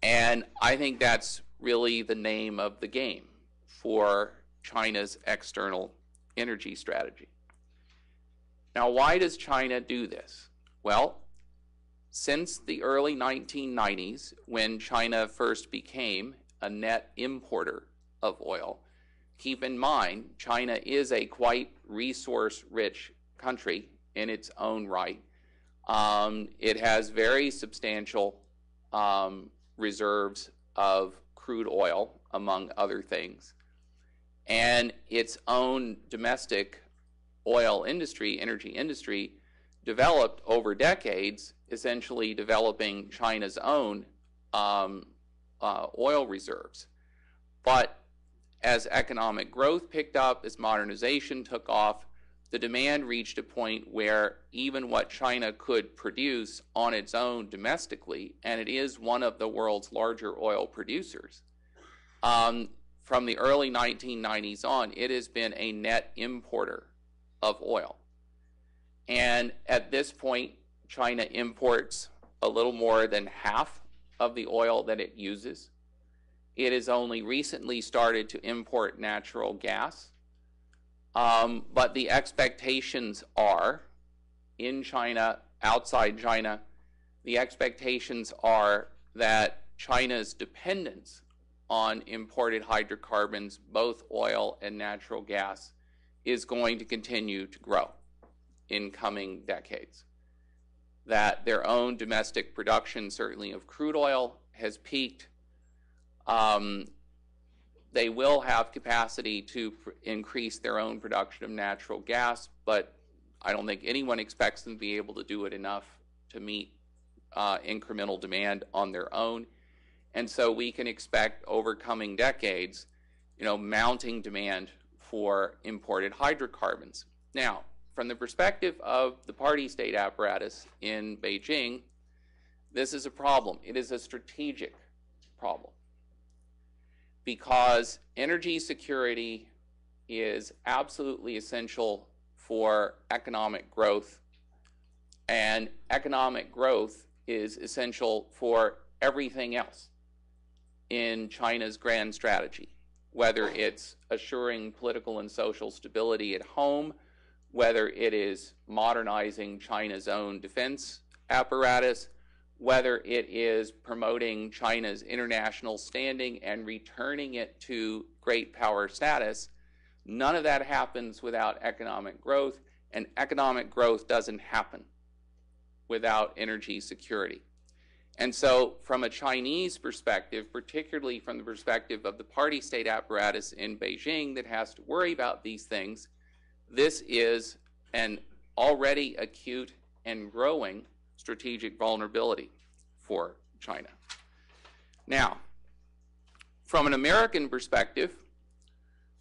Speaker 4: And I think that's really the name of the game for China's external energy strategy. Now, why does China do this? Well, since the early 1990s, when China first became a net importer of oil, keep in mind, China is a quite resource-rich country in its own right. It has very substantial reserves of crude oil, among other things. And its own domestic oil industry, energy industry, developed over decades, essentially developing China's own oil reserves. But as economic growth picked up, as modernization took off, the demand reached a point where even what China could produce on its own domestically, and it is one of the world's larger oil producers, from the early 1990s on, it has been a net importer of oil. And at this point, China imports a little more than half of the oil that it uses. It has only recently started to import natural gas. But the expectations are, in China, outside China, the expectations are that China's dependence on imported hydrocarbons, both oil and natural gas, is going to continue to grow in coming decades. That their own domestic production, certainly of crude oil, has peaked. They will have capacity to increase their own production of natural gas, but I don't think anyone expects them to be able to do it enough to meet incremental demand on their own. And so we can expect over coming decades, mounting demand for imported hydrocarbons. Now, from the perspective of the party state apparatus in Beijing, this is a problem. It is a strategic problem, because energy security is absolutely essential for economic growth, and economic growth is essential for everything else in China's grand strategy, whether it's assuring political and social stability at home, whether it is modernizing China's own defense apparatus, whether it is promoting China's international standing and returning it to great power status. None of that happens without economic growth, and economic growth doesn't happen without energy security. And so from a Chinese perspective, particularly from the perspective of the party state apparatus in Beijing that has to worry about these things, this is an already acute and growing strategic vulnerability for China. Now, from an American perspective,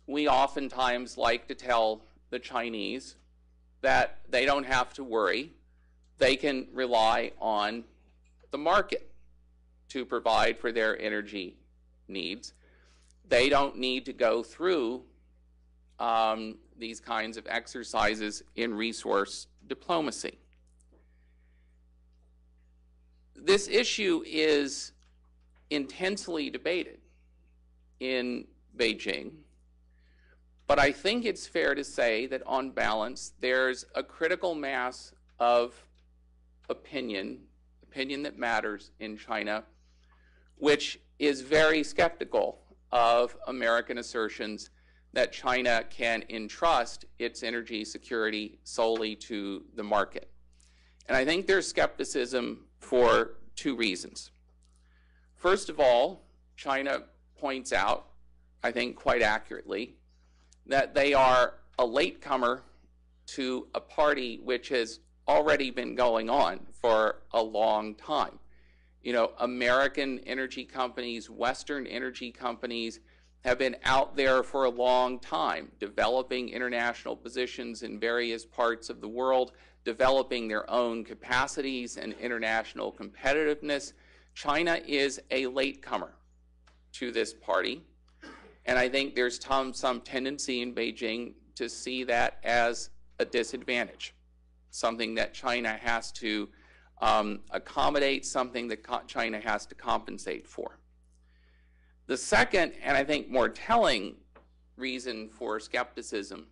Speaker 4: we oftentimes like to tell the Chinese that they don't have to worry. They can rely on the market to provide for their energy needs. They don't need to go through these kinds of exercises in resource diplomacy. This issue is intensely debated in Beijing, but I think it's fair to say that on balance, there's a critical mass of opinion that matters in China, which is very skeptical of American assertions that China can entrust its energy security solely to the market. And I think there's skepticism for two reasons. First of all, China points out, I think quite accurately, that they are a latecomer to a party which has already been going on for a long time. You know, American energy companies, Western energy companies have been out there for a long time, developing international positions in various parts of the world, developing their own capacities and international competitiveness. China is a latecomer to this party, and I think there's some tendency in Beijing to see that as a disadvantage, something that China has to accommodate, something that China has to compensate for. The second, and I think more telling reason for skepticism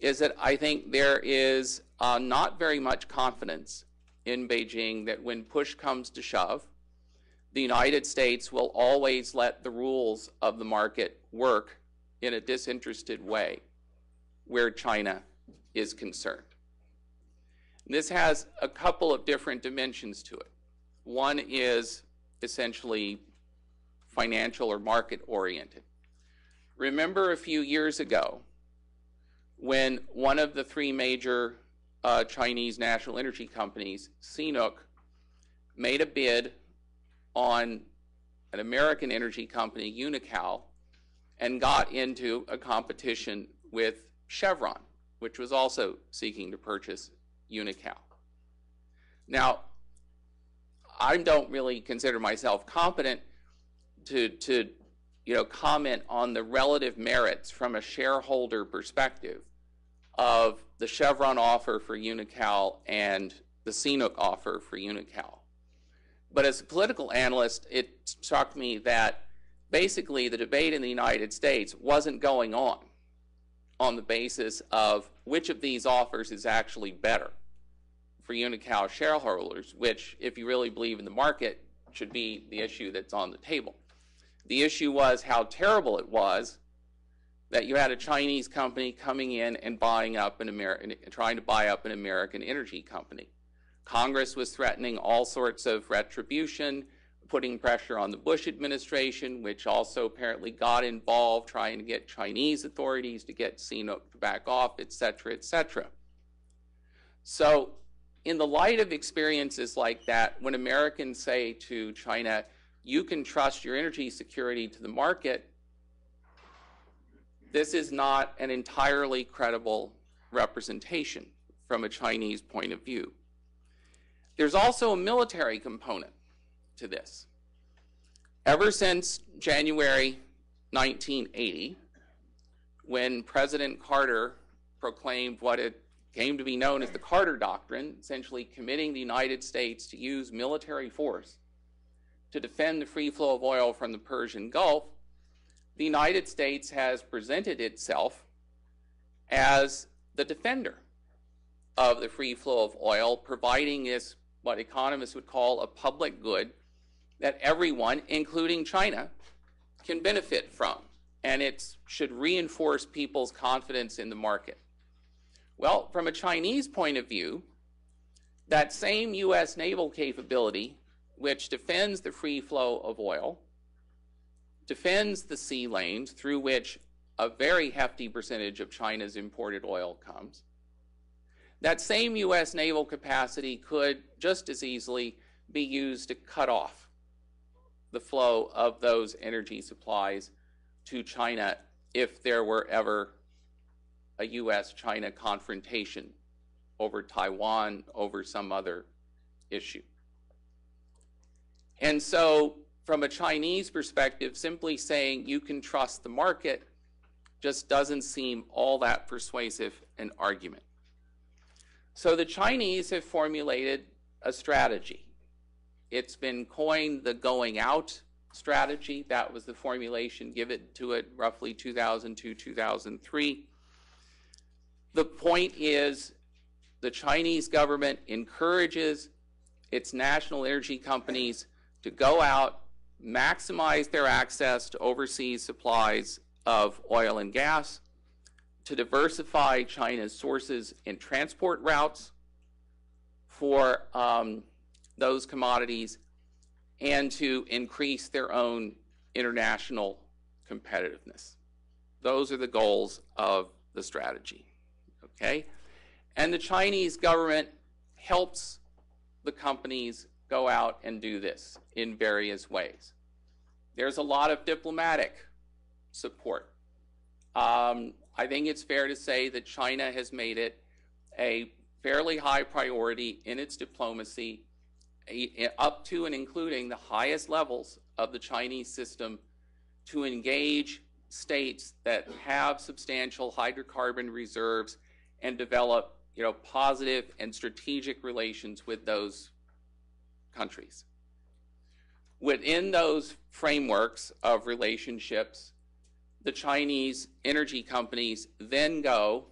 Speaker 4: is that I think there is not very much confidence in Beijing that when push comes to shove, the United States will always let the rules of the market work in a disinterested way where China is concerned. This has a couple of different dimensions to it. One is essentially financial or market oriented. Remember a few years ago when one of the three major Chinese national energy companies, CNOOC, made a bid on an American energy company, Unocal, and got into a competition with Chevron, which was also seeking to purchase Unocal. Now, I don't really consider myself competent to comment on the relative merits from a shareholder perspective of the Chevron offer for Unocal and the CNOOC offer for Unocal. But as a political analyst, it struck me that basically the debate in the United States wasn't going on the basis of which of these offers is actually better for Unocal shareholders, which, if you really believe in the market, should be the issue that's on the table. The issue was how terrible it was that you had a Chinese company coming in and trying to buy up an American energy company. Congress was threatening all sorts of retribution, putting pressure on the Bush administration, which also apparently got involved trying to get Chinese authorities to get CNOOC to back off, et cetera, et cetera. So in the light of experiences like that, when Americans say to China, you can trust your energy security to the market, this is not an entirely credible representation from a Chinese point of view. There's also a military component to this. Ever since January 1980, when President Carter proclaimed what it came to be known as the Carter Doctrine, essentially committing the United States to use military force to defend the free flow of oil from the Persian Gulf, the United States has presented itself as the defender of the free flow of oil, providing this, what economists would call a public good that everyone, including China, can benefit from. And it should reinforce people's confidence in the market. Well, from a Chinese point of view, that same U.S. naval capability, which defends the free flow of oil, defends the sea lanes through which a very hefty percentage of China's imported oil comes, that same U.S. naval capacity could just as easily be used to cut off the flow of those energy supplies to China if there were ever a U.S.-China confrontation over Taiwan, over some other issue. And so, from a Chinese perspective, simply saying you can trust the market just doesn't seem all that persuasive an argument. So the Chinese have formulated a strategy. It's been coined the going out strategy. That was the formulation given to it roughly 2002, 2003. The point is the Chinese government encourages its national energy companies to go out, maximize their access to overseas supplies of oil and gas, to diversify China's sources and transport routes for those commodities, and to increase their own international competitiveness. Those are the goals of the strategy, okay? And the Chinese government helps the companies go out and do this in various ways. There's a lot of diplomatic support. I think it's fair to say that China has made it a fairly high priority in its diplomacy, up to and including the highest levels of the Chinese system, to engage states that have substantial hydrocarbon reserves and develop, positive and strategic relations with those countries. Within those frameworks of relationships, the Chinese energy companies then go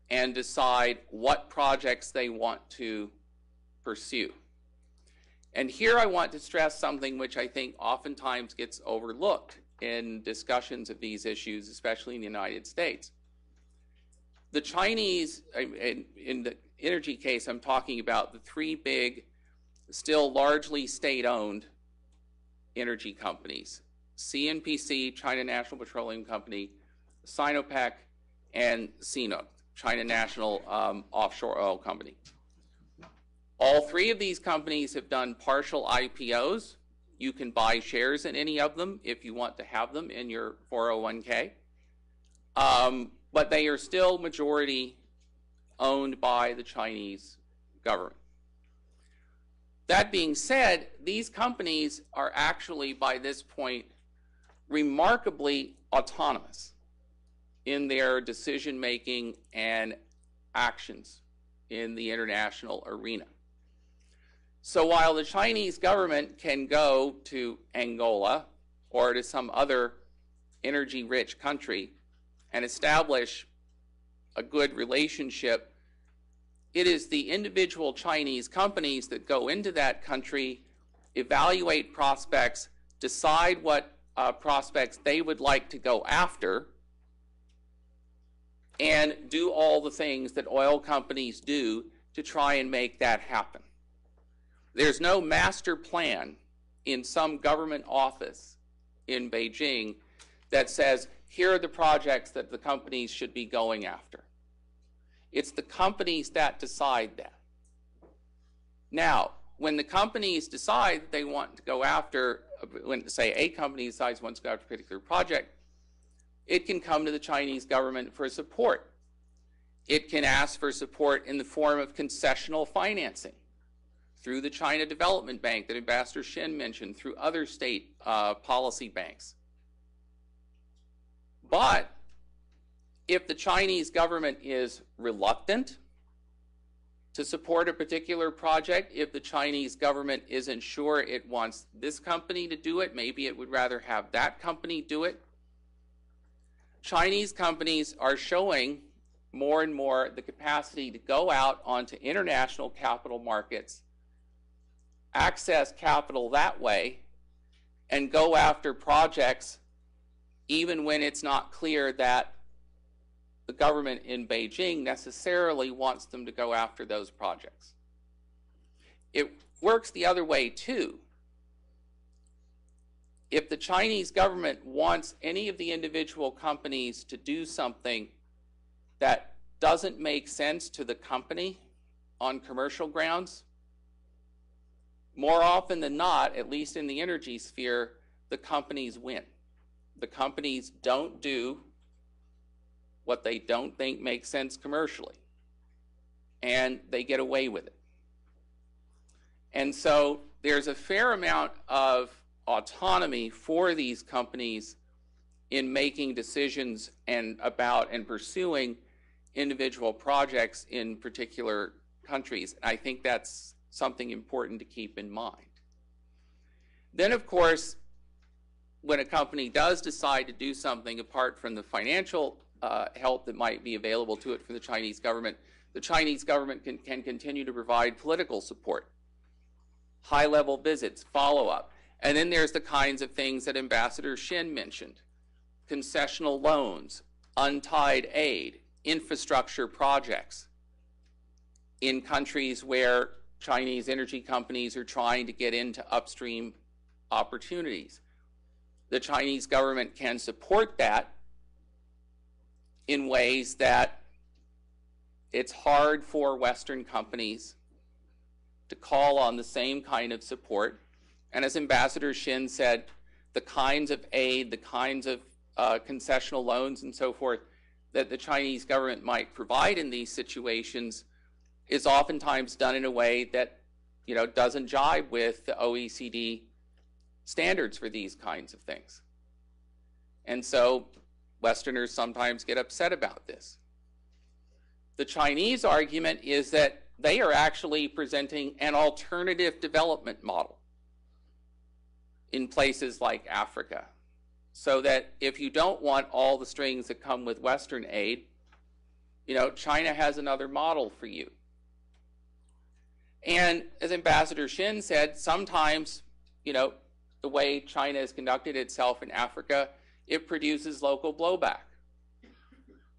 Speaker 4: and decide what projects they want to pursue. And here I want to stress something which I think oftentimes gets overlooked in discussions of these issues, especially in the United States. The Chinese, in the energy case, I'm talking about the three big, still largely state-owned energy companies: CNPC, China National Petroleum Company, Sinopec, and CNOOC, China National Offshore Oil Company. All three of these companies have done partial IPOs. You can buy shares in any of them if you want to have them in your 401k. But they are still majority owned by the Chinese government. That being said, these companies are actually, by this point, remarkably autonomous in their decision-making and actions in the international arena. So while the Chinese government can go to Angola or to some other energy-rich country and establish a good relationship, it is the individual Chinese companies that go into that country, evaluate prospects, decide what prospects they would like to go after, and do all the things that oil companies do to try and make that happen. There's no master plan in some government office in Beijing that says, here are the projects that the companies should be going after. It's the companies that decide that. Now, when the companies decide they want to go after, when, say, a company decides wants to go after a particular project, it can come to the Chinese government for support. It can ask for support in the form of concessional financing through the China Development Bank that Ambassador Shinn mentioned, through other state policy banks. But if the Chinese government is reluctant to support a particular project, if the Chinese government isn't sure it wants this company to do it, maybe it would rather have that company do it. Chinese companies are showing more and more the capacity to go out onto international capital markets, access capital that way, and go after projects even when it's not clear that the government in Beijing necessarily wants them to go after those projects. It works the other way too. If the Chinese government wants any of the individual companies to do something that doesn't make sense to the company on commercial grounds, more often than not, at least in the energy sphere, the companies win. The companies don't do what they don't think makes sense commercially, and they get away with it. And so there's a fair amount of autonomy for these companies in making decisions and pursuing individual projects in particular countries. I think that's something important to keep in mind. Then, of course, when a company does decide to do something apart from the financial help that might be available to it from the Chinese government can continue to provide political support, high-level visits, follow-up. And then there's the kinds of things that Ambassador Shinn mentioned: concessional loans, untied aid, infrastructure projects in countries where Chinese energy companies are trying to get into upstream opportunities. The Chinese government can support that in ways that it's hard for Western companies to call on the same kind of support. And as Ambassador Shinn said, the kinds of aid, the kinds of concessional loans and so forth that the Chinese government might provide in these situations is oftentimes done in a way that, doesn't jibe with the OECD standards for these kinds of things. And so Westerners sometimes get upset about this. The Chinese argument is that they are actually presenting an alternative development model in places like Africa, so that if you don't want all the strings that come with Western aid, China has another model for you. And as Ambassador Shinn said, sometimes, the way China has conducted itself in Africa, it produces local blowback.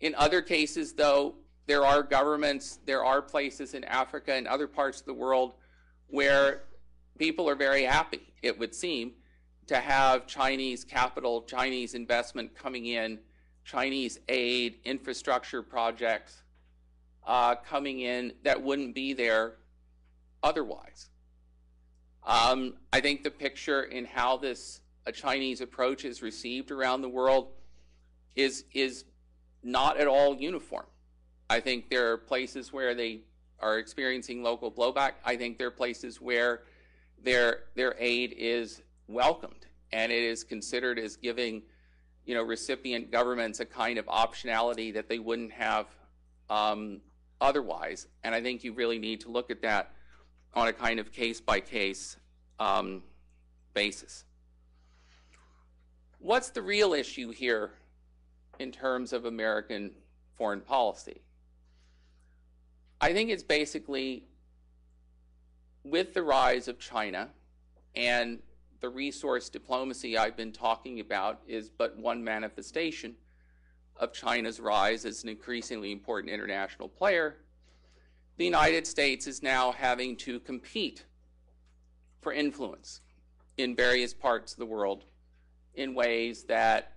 Speaker 4: In other cases, though, there are governments, there are places in Africa and other parts of the world where people are very happy, it would seem, to have Chinese capital, Chinese investment coming in, Chinese aid, infrastructure projects coming in that wouldn't be there otherwise. I think the picture in how a Chinese approach is received around the world is not at all uniform. I think there are places where they are experiencing local blowback. I think there are places where their aid is welcomed and it is considered as giving recipient governments a kind of optionality that they wouldn't have otherwise. And I think you really need to look at that on a kind of case-by-case basis. What's the real issue here in terms of American foreign policy? I think it's basically, with the rise of China, and the resource diplomacy I've been talking about is but one manifestation of China's rise as an increasingly important international player, the United States is now having to compete for influence in various parts of the world in ways that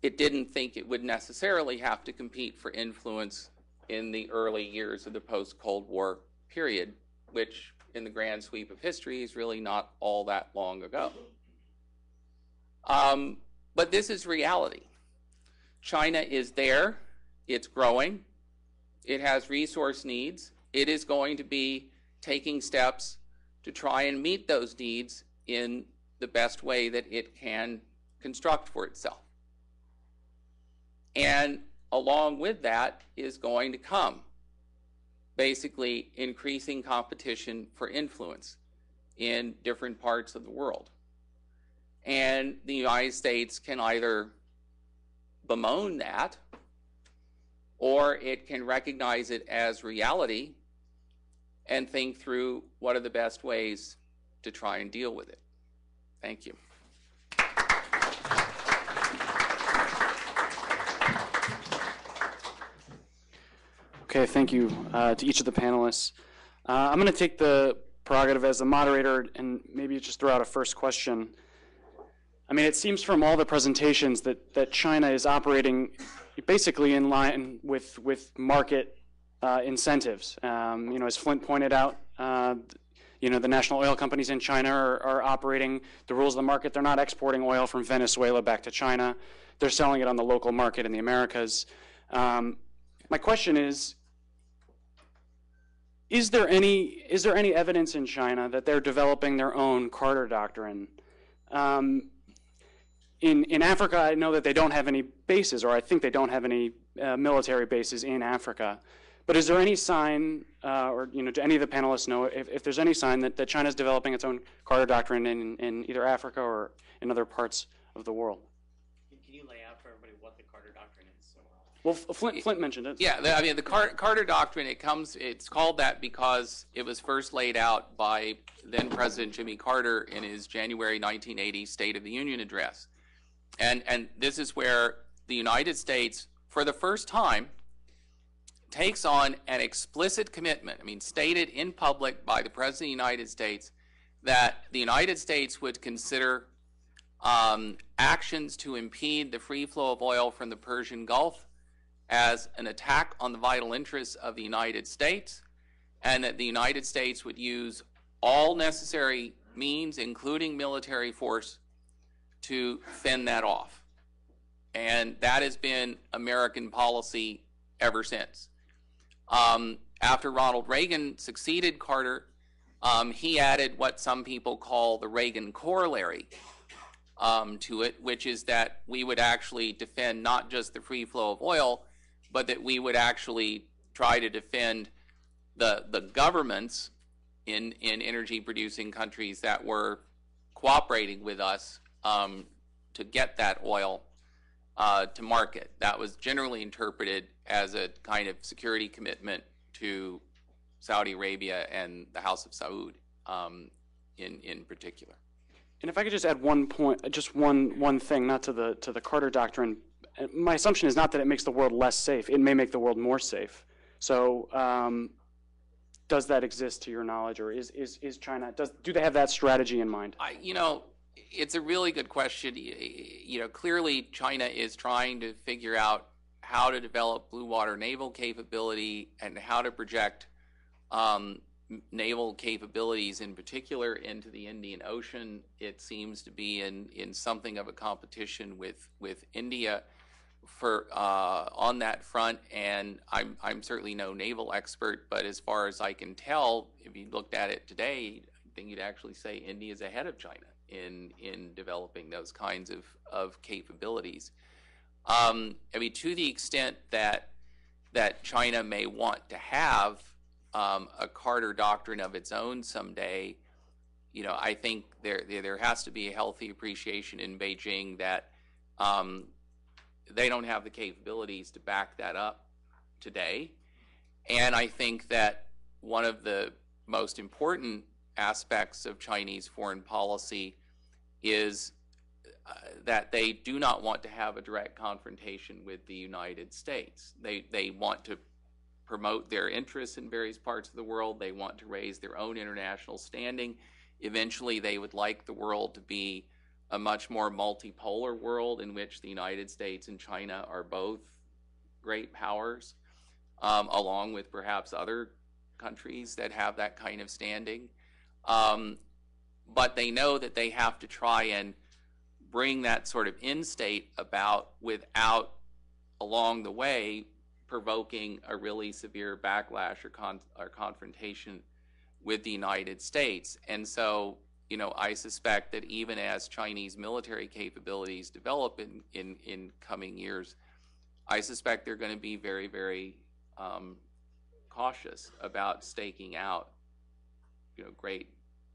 Speaker 4: it didn't think it would necessarily have to compete for influence in the early years of the post-Cold War period, which in the grand sweep of history is really not all that long ago. But this is reality. China is there, it's growing, it has resource needs, it is going to be taking steps to try and meet those needs in the best way that it can construct for itself. And along with that is going to come basically increasing competition for influence in different parts of the world. And the United States can either bemoan that, or it can recognize it as reality and think through what are the best ways to try and deal with it. Thank you.
Speaker 1: Okay, thank you to each of the panelists. I'm going to take the prerogative as the moderator and maybe just throw out a first question. I mean, it seems from all the presentations that China is operating basically in line with market incentives. As Flynt pointed out, the national oil companies in China are operating the rules of the market. They're not exporting oil from Venezuela back to China. They're selling it on the local market in the Americas. My question is there any evidence in China that they're developing their own Carter Doctrine? In Africa, I know that they don't have any bases, or I think they don't have any military bases in Africa. But is there any sign, or do any of the panelists know if there's any sign that China's developing its own Carter Doctrine in either Africa or in other parts of the world?
Speaker 2: Can you lay out for everybody what the Carter Doctrine is?
Speaker 1: Well, Flynt mentioned it.
Speaker 4: Yeah, the Carter Doctrine, it's called that because it was first laid out by then President Jimmy Carter in his January 1980 State of the Union address. And this is where the United States, for the first time, takes on an explicit commitment, stated in public by the President of the United States, that the United States would consider actions to impede the free flow of oil from the Persian Gulf as an attack on the vital interests of the United States, and that the United States would use all necessary means, including military force, to fend that off. And that has been American policy ever since. After Ronald Reagan succeeded Carter, he added what some people call the Reagan corollary to it, which is that we would actually defend not just the free flow of oil, but that we would actually try to defend the governments in energy producing countries that were cooperating with us to get that oil to market. That was generally interpreted as a kind of security commitment to Saudi Arabia and the House of Saud in particular.
Speaker 1: And if I could just add one point, just one thing, not to the Carter Doctrine. My assumption is not that it makes the world less safe. It may make the world more safe. So does that exist to your knowledge, or is China, do they have that strategy in mind?
Speaker 4: It's a really good question. Clearly China is trying to figure out how to develop blue water naval capability and how to project naval capabilities in particular into the Indian Ocean. It seems to be in something of a competition with India for on that front, and I'm certainly no naval expert, but as far as I can tell, if you looked at it today, I think you'd actually say India is ahead of China in developing those kinds of capabilities. To the extent that China may want to have a Carter Doctrine of its own someday, I think there has to be a healthy appreciation in Beijing that they don't have the capabilities to back that up today. And I think that one of the most important aspects of Chinese foreign policy is that they do not want to have a direct confrontation with the United States. They want to promote their interests in various parts of the world. They want to raise their own international standing. Eventually, they would like the world to be a much more multipolar world in which the United States and China are both great powers, along with perhaps other countries that have that kind of standing. But they know that they have to try and bring that sort of end state about without, along the way, provoking a really severe backlash or confrontation with the United States. And so, I suspect that even as Chinese military capabilities develop in coming years, I suspect they're going to be very, very cautious about staking out, great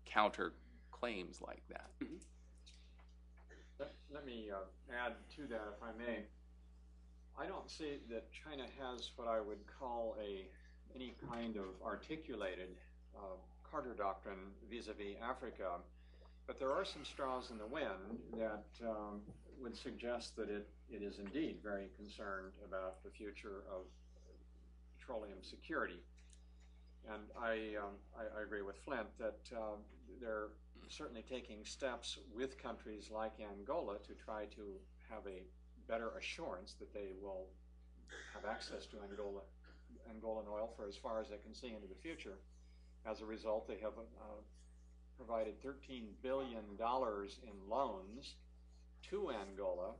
Speaker 4: counter claims like that.
Speaker 3: Let me add to that, if I may. I don't see that China has what I would call any kind of articulated Carter doctrine vis-a-vis Africa, but there are some straws in the wind that would suggest that it is indeed very concerned about the future of petroleum security. And I agree with Flynt that they're certainly taking steps with countries like Angola to try to have a better assurance that they will have access to Angolan oil for as far as they can see into the future. As a result, they have provided $13 billion in loans to Angola,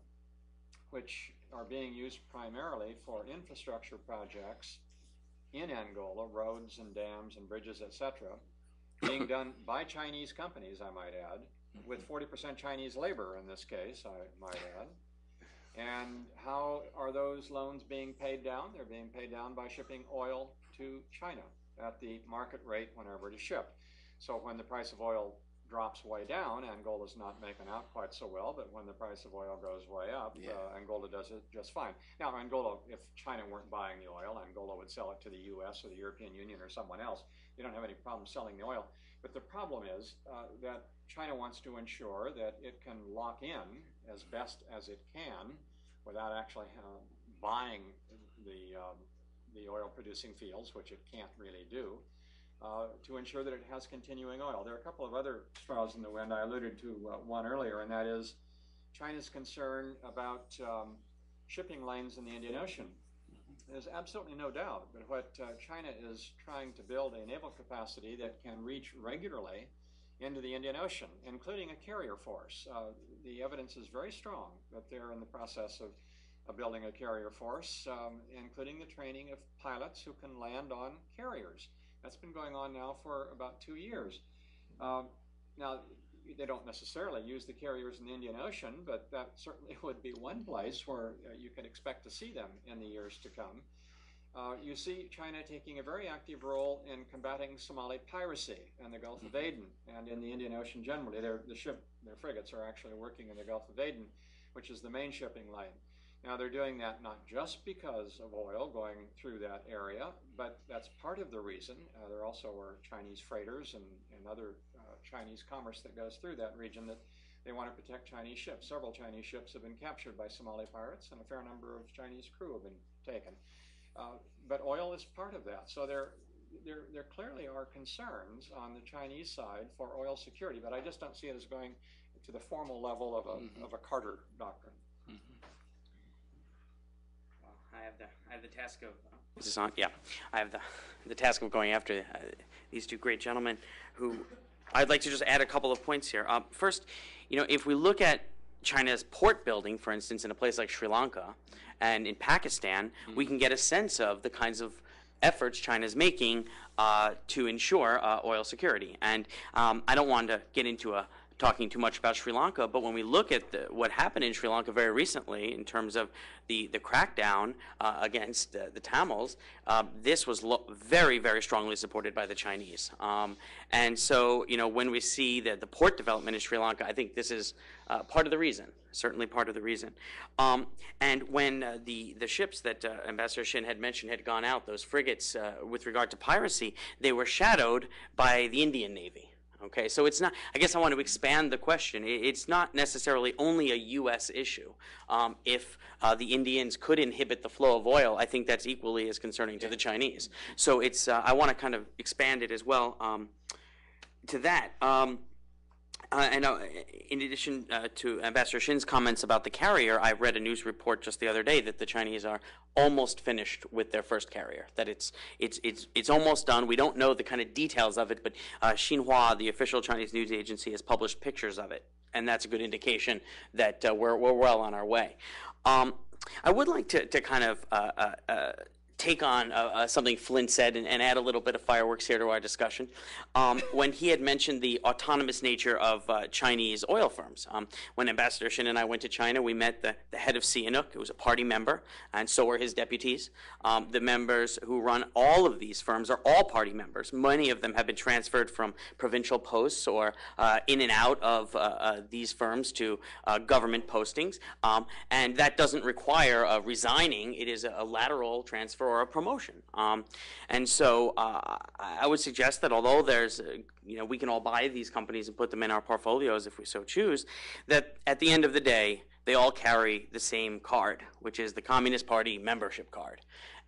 Speaker 3: which are being used primarily for infrastructure projects in Angola, roads and dams and bridges, etc., being done by Chinese companies, I might add, with 40% Chinese labor in this case, I might add. And how are those loans being paid down? They're being paid down by shipping oil to China at the market rate whenever it is shipped. So when the price of oil drops way down, Angola's not making out quite so well, but when the price of oil goes way up, Angola does it just fine. Now, Angola, if China weren't buying the oil, Angola would sell it to the U.S. or the European Union or someone else. They don't have any problem selling the oil. But the problem is that China wants to ensure that it can lock in as best as it can without actually buying the oil-producing fields, which it can't really do, to ensure that it has continuing oil. There are a couple of other straws in the wind. I alluded to one earlier, and that is China's concern about shipping lanes in the Indian Ocean. There's absolutely no doubt that what China is trying to build a naval capacity that can reach regularly into the Indian Ocean, including a carrier force. The evidence is very strong that they're in the process of building a carrier force, including the training of pilots who can land on carriers. That's been going on now for about 2 years. Now, they don't necessarily use the carriers in the Indian Ocean, but that certainly would be one place where you can expect to see them in the years to come. You see China taking a very active role in combating Somali piracy in the Gulf of Aden and in the Indian Ocean generally. Their frigates are actually working in the Gulf of Aden, which is the main shipping lane. Now, they're doing that not just because of oil going through that area, but that's part of the reason. There also are Chinese freighters and other Chinese commerce that goes through that region that they want to protect Chinese ships. Several Chinese ships have been captured by Somali pirates, and a fair number of Chinese crew have been taken. But oil is part of that. So there clearly are concerns on the Chinese side for oil security, but I just don't see it as going to the formal level of a Carter doctrine.
Speaker 2: I have the task of is this on? Yeah, I have the task of going after these two great gentlemen who I'd like to just add a couple of points here. First, if we look at China's port building, for instance, in a place like Sri Lanka and in Pakistan, we can get a sense of the kinds of efforts China's making to ensure oil security. And I don't want to get into talking too much about Sri Lanka, but when we look at what happened in Sri Lanka very recently in terms of the crackdown against the Tamils, this was very, very strongly supported by the Chinese. And so, when we see the port development in Sri Lanka, I think this is part of the reason, certainly part of the reason. And when the ships that Ambassador Shinn had mentioned had gone out, those frigates, with regard to piracy, they were shadowed by the Indian Navy. Okay, so it's not, I guess I want to expand the question. It's not necessarily only a U.S. issue. If the Indians could inhibit the flow of oil, I think that's equally as concerning to the Chinese. So it's, I want to kind of expand it as well to that. And in addition to Ambassador Shinn's comments about the carrier, I read a news report just the other day that the Chinese are almost finished with their first carrier. That it's almost done. We don't know the kind of details of it, but Xinhua, the official Chinese news agency, has published pictures of it, and that's a good indication that we're well on our way. I would like to kind of take on something Flynt said and add a little bit of fireworks here to our discussion. When he had mentioned the autonomous nature of Chinese oil firms. When Ambassador Shinn and I went to China, we met the head of CNOOC, who was a party member, and so were his deputies. The members who run all of these firms are all party members. Many of them have been transferred from provincial posts or in and out of these firms to government postings. And that doesn't require resigning. It is a lateral transfer or a promotion. And so I would suggest that although there's, we can all buy these companies and put them in our portfolios if we so choose, that at the end of the day, they all carry the same card, which is the Communist Party membership card.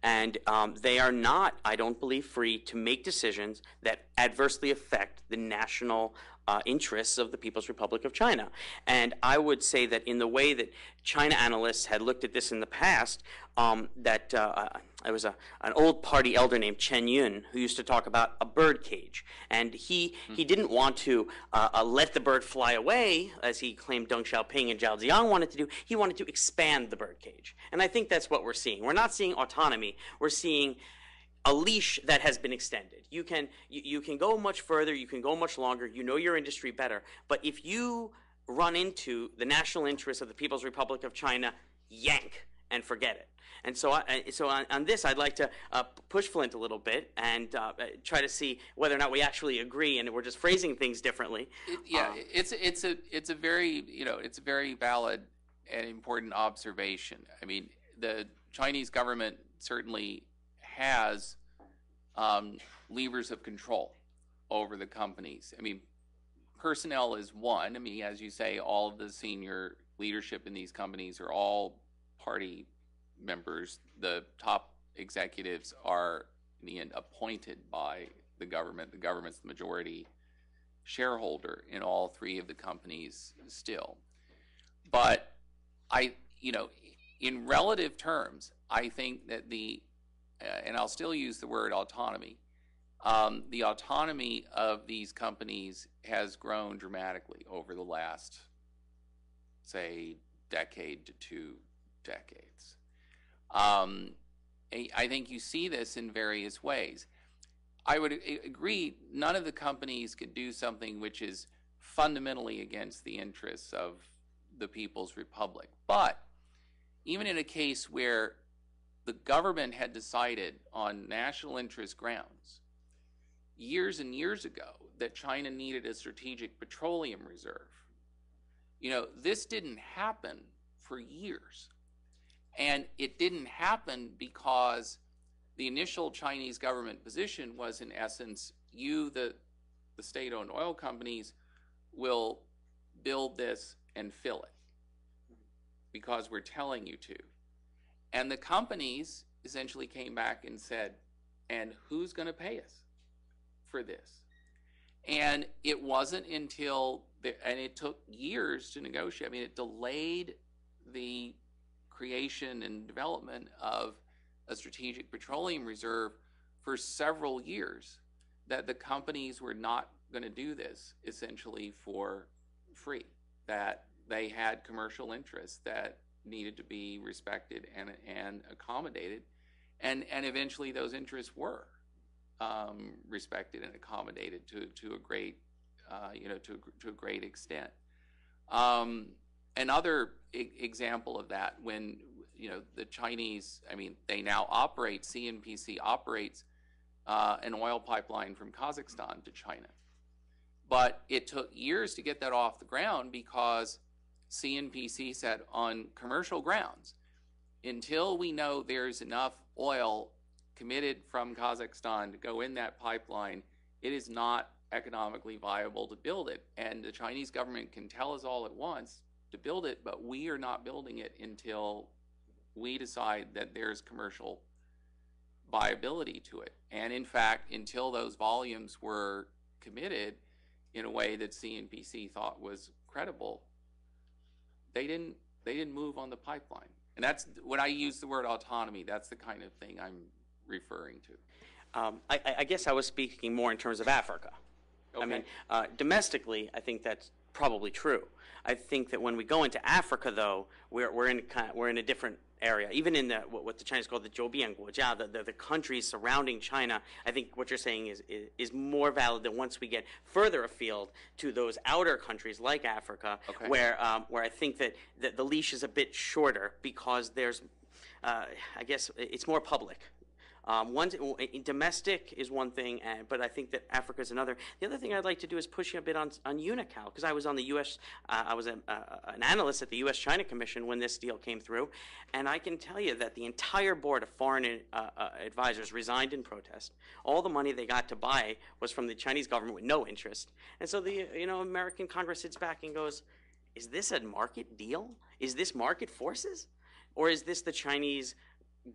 Speaker 2: And they are not, I don't believe, free to make decisions that adversely affect the national interests of the People's Republic of China. And I would say that in the way that China analysts had looked at this in the past, there was an old party elder named Chen Yun who used to talk about a bird cage. And he didn't want to let the bird fly away, as he claimed Deng Xiaoping and Zhao Ziyang wanted to do. He wanted to expand the bird cage. And I think that's what we're seeing. We're not seeing autonomy. We're seeing a leash that has been extended. You can go much further, you can go much longer, you know your industry better, but if you run into the national interests of the People's Republic of China, yank and forget it. And so, on this, I'd like to push Flynt a little bit and try to see whether or not we actually agree, and we're just phrasing things differently.
Speaker 4: It's a very valid and important observation. I mean, the Chinese government certainly has levers of control over the companies. I mean, personnel is one. I mean, as you say, all of the senior leadership in these companies are all party members. The top executives are, in the end, appointed by the government. The government's the majority shareholder in all three of the companies still. But in relative terms, I think that and I'll still use the word autonomy, the autonomy of these companies has grown dramatically over the last, say, decade to 2 decades. I think you see this in various ways. I would agree none of the companies could do something which is fundamentally against the interests of the People's Republic. But even in a case where the government had decided on national interest grounds years and years ago that China needed a strategic petroleum reserve, this didn't happen for years. And it didn't happen because the initial Chinese government position was, in essence, the state-owned oil companies, will build this and fill it because we're telling you to. And the companies essentially came back and said, and who's going to pay us for this? And it wasn't until, and it took years to negotiate. I mean, it delayed the creation and development of a strategic petroleum reserve for several years, that the companies were not going to do this essentially for free, that they had commercial interests that needed to be respected and accommodated, and eventually those interests were respected and accommodated to a great to a great extent. Another example of that, when the Chinese, I mean, they now operate, CNPC operates an oil pipeline from Kazakhstan to China, but it took years to get that off the ground because CNPC said, on commercial grounds, until we know there's enough oil committed from Kazakhstan to go in that pipeline, it is not economically viable to build it. And the Chinese government can tell us all at once to build it, but we are not building it until we decide that there's commercial viability to it. And in fact, until those volumes were committed in a way that CNPC thought was credible, they didn't move on the pipeline. And that's, when I use the word autonomy, that's the kind of thing I'm referring to.
Speaker 2: I guess I was speaking more in terms of Africa. Okay. I mean, domestically, I think that's probably true. I think that when we go into Africa, though, we're in a different area, even in what the Chinese call the Zhoubianguojia, the countries surrounding China. I think what you're saying is more valid than once we get further afield to those outer countries like Africa,
Speaker 4: Okay.
Speaker 2: where I think that the leash is a bit shorter because there's, I guess, it's more public. Domestic is one thing, but I think that Africa is another. The other thing I'd like to do is push a bit on UNICAL, because I was on the U.S. I was an analyst at the U.S.-China Commission when this deal came through, and I can tell you that the entire board of foreign advisors resigned in protest. All the money they got to buy was from the Chinese government with no interest, and so the American Congress sits back and goes, "Is this a market deal? Is this market forces, or is this the Chinese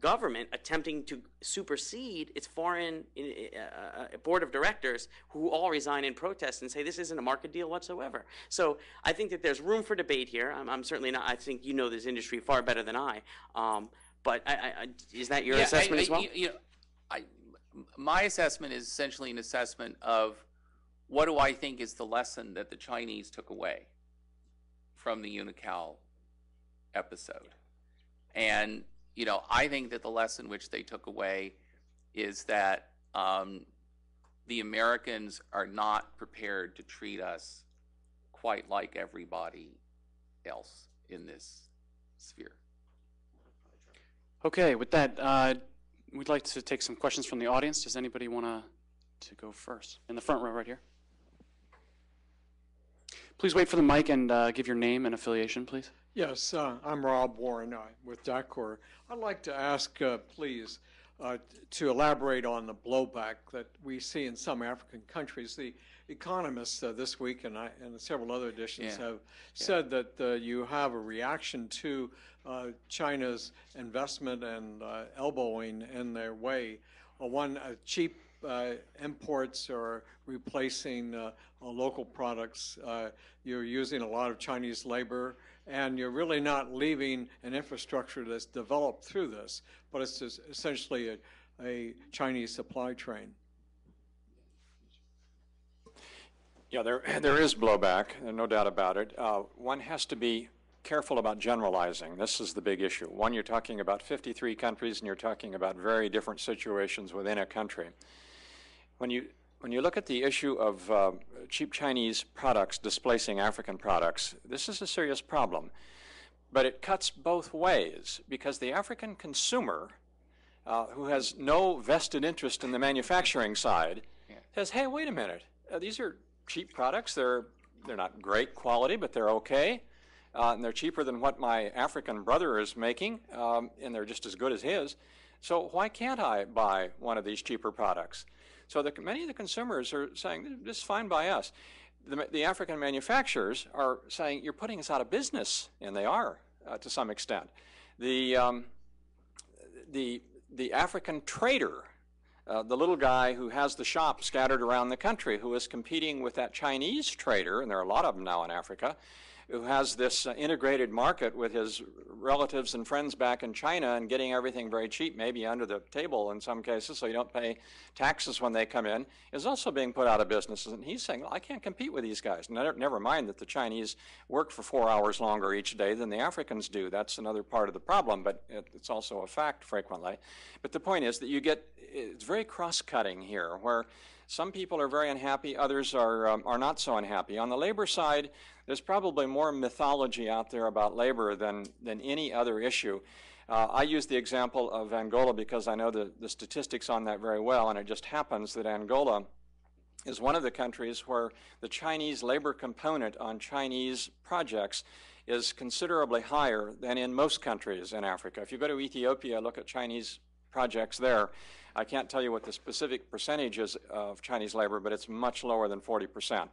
Speaker 2: government attempting to supersede its foreign board of directors, who all resign in protest and say this isn't a market deal whatsoever?" So I think that there's room for debate here. I'm certainly not. I think you know this industry far better than I. But is that your assessment as well?
Speaker 4: My assessment is essentially an assessment of what do I think is the lesson that the Chinese took away from the UNICAL episode, and I think that the lesson which they took away is that the Americans are not prepared to treat us quite like everybody else in this sphere.
Speaker 1: Okay, with that, we'd like to take some questions from the audience. Does anybody want to go first? In the front row right here. Please wait for the mic and give your name and affiliation, please.
Speaker 5: Yes, I'm Rob Warren with DACOR. I'd like to ask, please, to elaborate on the blowback that we see in some African countries. The economists this week and several other editions have said that you have a reaction to China's investment and elbowing in their way. Cheap imports are replacing local products. You're using a lot of Chinese labor, and you're really not leaving an infrastructure that's developed through this, but it's just essentially a Chinese supply train.
Speaker 3: Yeah, there is blowback, no doubt about it. One has to be careful about generalizing. This is the big issue. One, you're talking about 53 countries, and you're talking about very different situations within a country. When you look at the issue of cheap Chinese products displacing African products, this is a serious problem. But it cuts both ways, because the African consumer, who has no vested interest in the manufacturing side, says, hey, wait a minute, these are cheap products. They're not great quality, but they're okay. And they're cheaper than what my African brother is making, and they're just as good as his. So why can't I buy one of these cheaper products? So many of the consumers are saying, this is fine by us. The African manufacturers are saying, you're putting us out of business, and they are to some extent. The African trader, the little guy who has the shop scattered around the country, who is competing with that Chinese trader, and there are a lot of them now in Africa, who has this integrated market with his relatives and friends back in China and getting everything very cheap, maybe under the table in some cases, so you don't pay taxes when they come in, is also being put out of business. And he's saying, well, I can't compete with these guys. Never mind that the Chinese work for 4 hours longer each day than the Africans do. That's another part of the problem, but it's also a fact frequently. But the point is that it's very cross-cutting here, where some people are very unhappy, others are not so unhappy. On the labor side, there's probably more mythology out there about labor than any other issue. I use the example of Angola because I know the statistics on that very well, and it just happens that Angola is one of the countries where the Chinese labor component on Chinese projects is considerably higher than in most countries in Africa. If you go to Ethiopia, look at Chinese projects there, I can't tell you what the specific percentage is of Chinese labor, but it's much lower than 40%.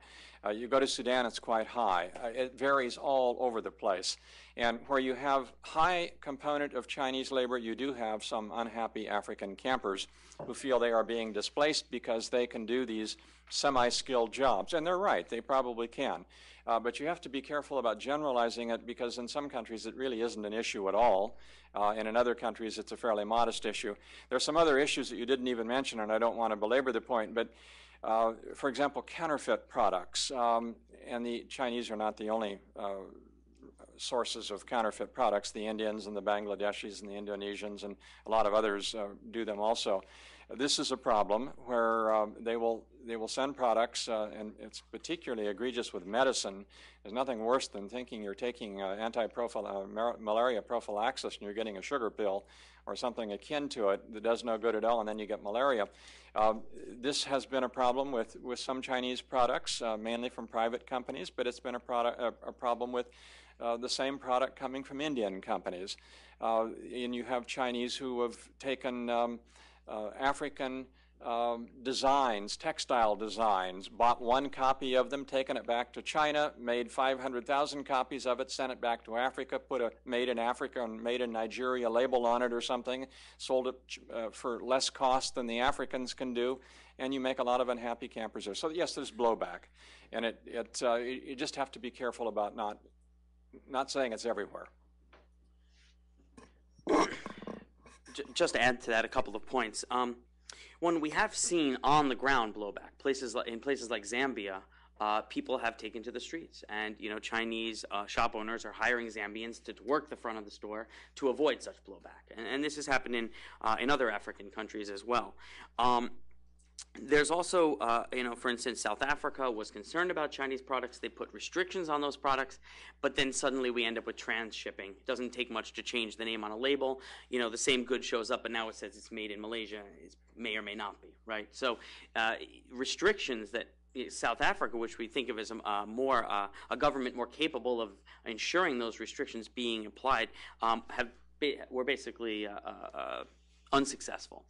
Speaker 3: You go to Sudan, it's quite high. It varies all over the place. And where you have high component of Chinese labor, you do have some unhappy African campers who feel they are being displaced because they can do these semi-skilled jobs. And they're right, they probably can. But you have to be careful about generalizing it, because in some countries it really isn't an issue at all. And in other countries it's a fairly modest issue. There are some other issues that you didn't even mention, and I don't want to belabor the point, but for example, counterfeit products. And the Chinese are not the only sources of counterfeit products. The Indians and the Bangladeshis and the Indonesians and a lot of others do them also. This is a problem where they will send products, and it's particularly egregious with medicine. There's nothing worse than thinking you're taking malaria prophylaxis and you're getting a sugar pill or something akin to it that does no good at all, and then you get malaria. This has been a problem with some Chinese products, mainly from private companies, but it's been a problem with the same product coming from Indian companies. And you have Chinese who have taken African designs, textile designs, bought one copy of them, taken it back to China, made 500,000 copies of it, sent it back to Africa, put a made in Africa and made in Nigeria label on it or something, sold it for less cost than the Africans can do, and you make a lot of unhappy campers there. So yes, there's blowback, and you just have to be careful about not saying it's everywhere.
Speaker 2: Just to add to that a couple of points. One, we have seen on the ground blowback. In places like Zambia, people have taken to the streets, and Chinese shop owners are hiring Zambians to work the front of the store to avoid such blowback. And this has happened in other African countries as well. There's also, for instance, South Africa was concerned about Chinese products. They put restrictions on those products, but then suddenly we end up with transshipping. It doesn't take much to change the name on a label. The same good shows up, but now it says it's made in Malaysia. It may or may not be, right? So restrictions that South Africa, which we think of as a government more capable of ensuring those restrictions being applied, were basically unsuccessful.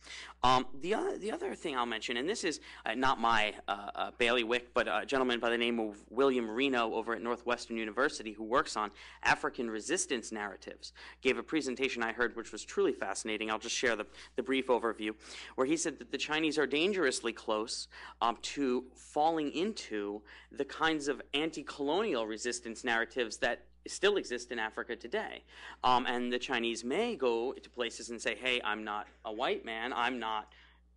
Speaker 2: The other thing I'll mention, and this is not my bailiwick, but a gentleman by the name of William Reno over at Northwestern University who works on African resistance narratives, gave a presentation I heard which was truly fascinating. I'll just share the brief overview, where he said that the Chinese are dangerously close to falling into the kinds of anti-colonial resistance narratives that still exist in Africa today. And the Chinese may go to places and say, hey, I'm not a white man, I'm not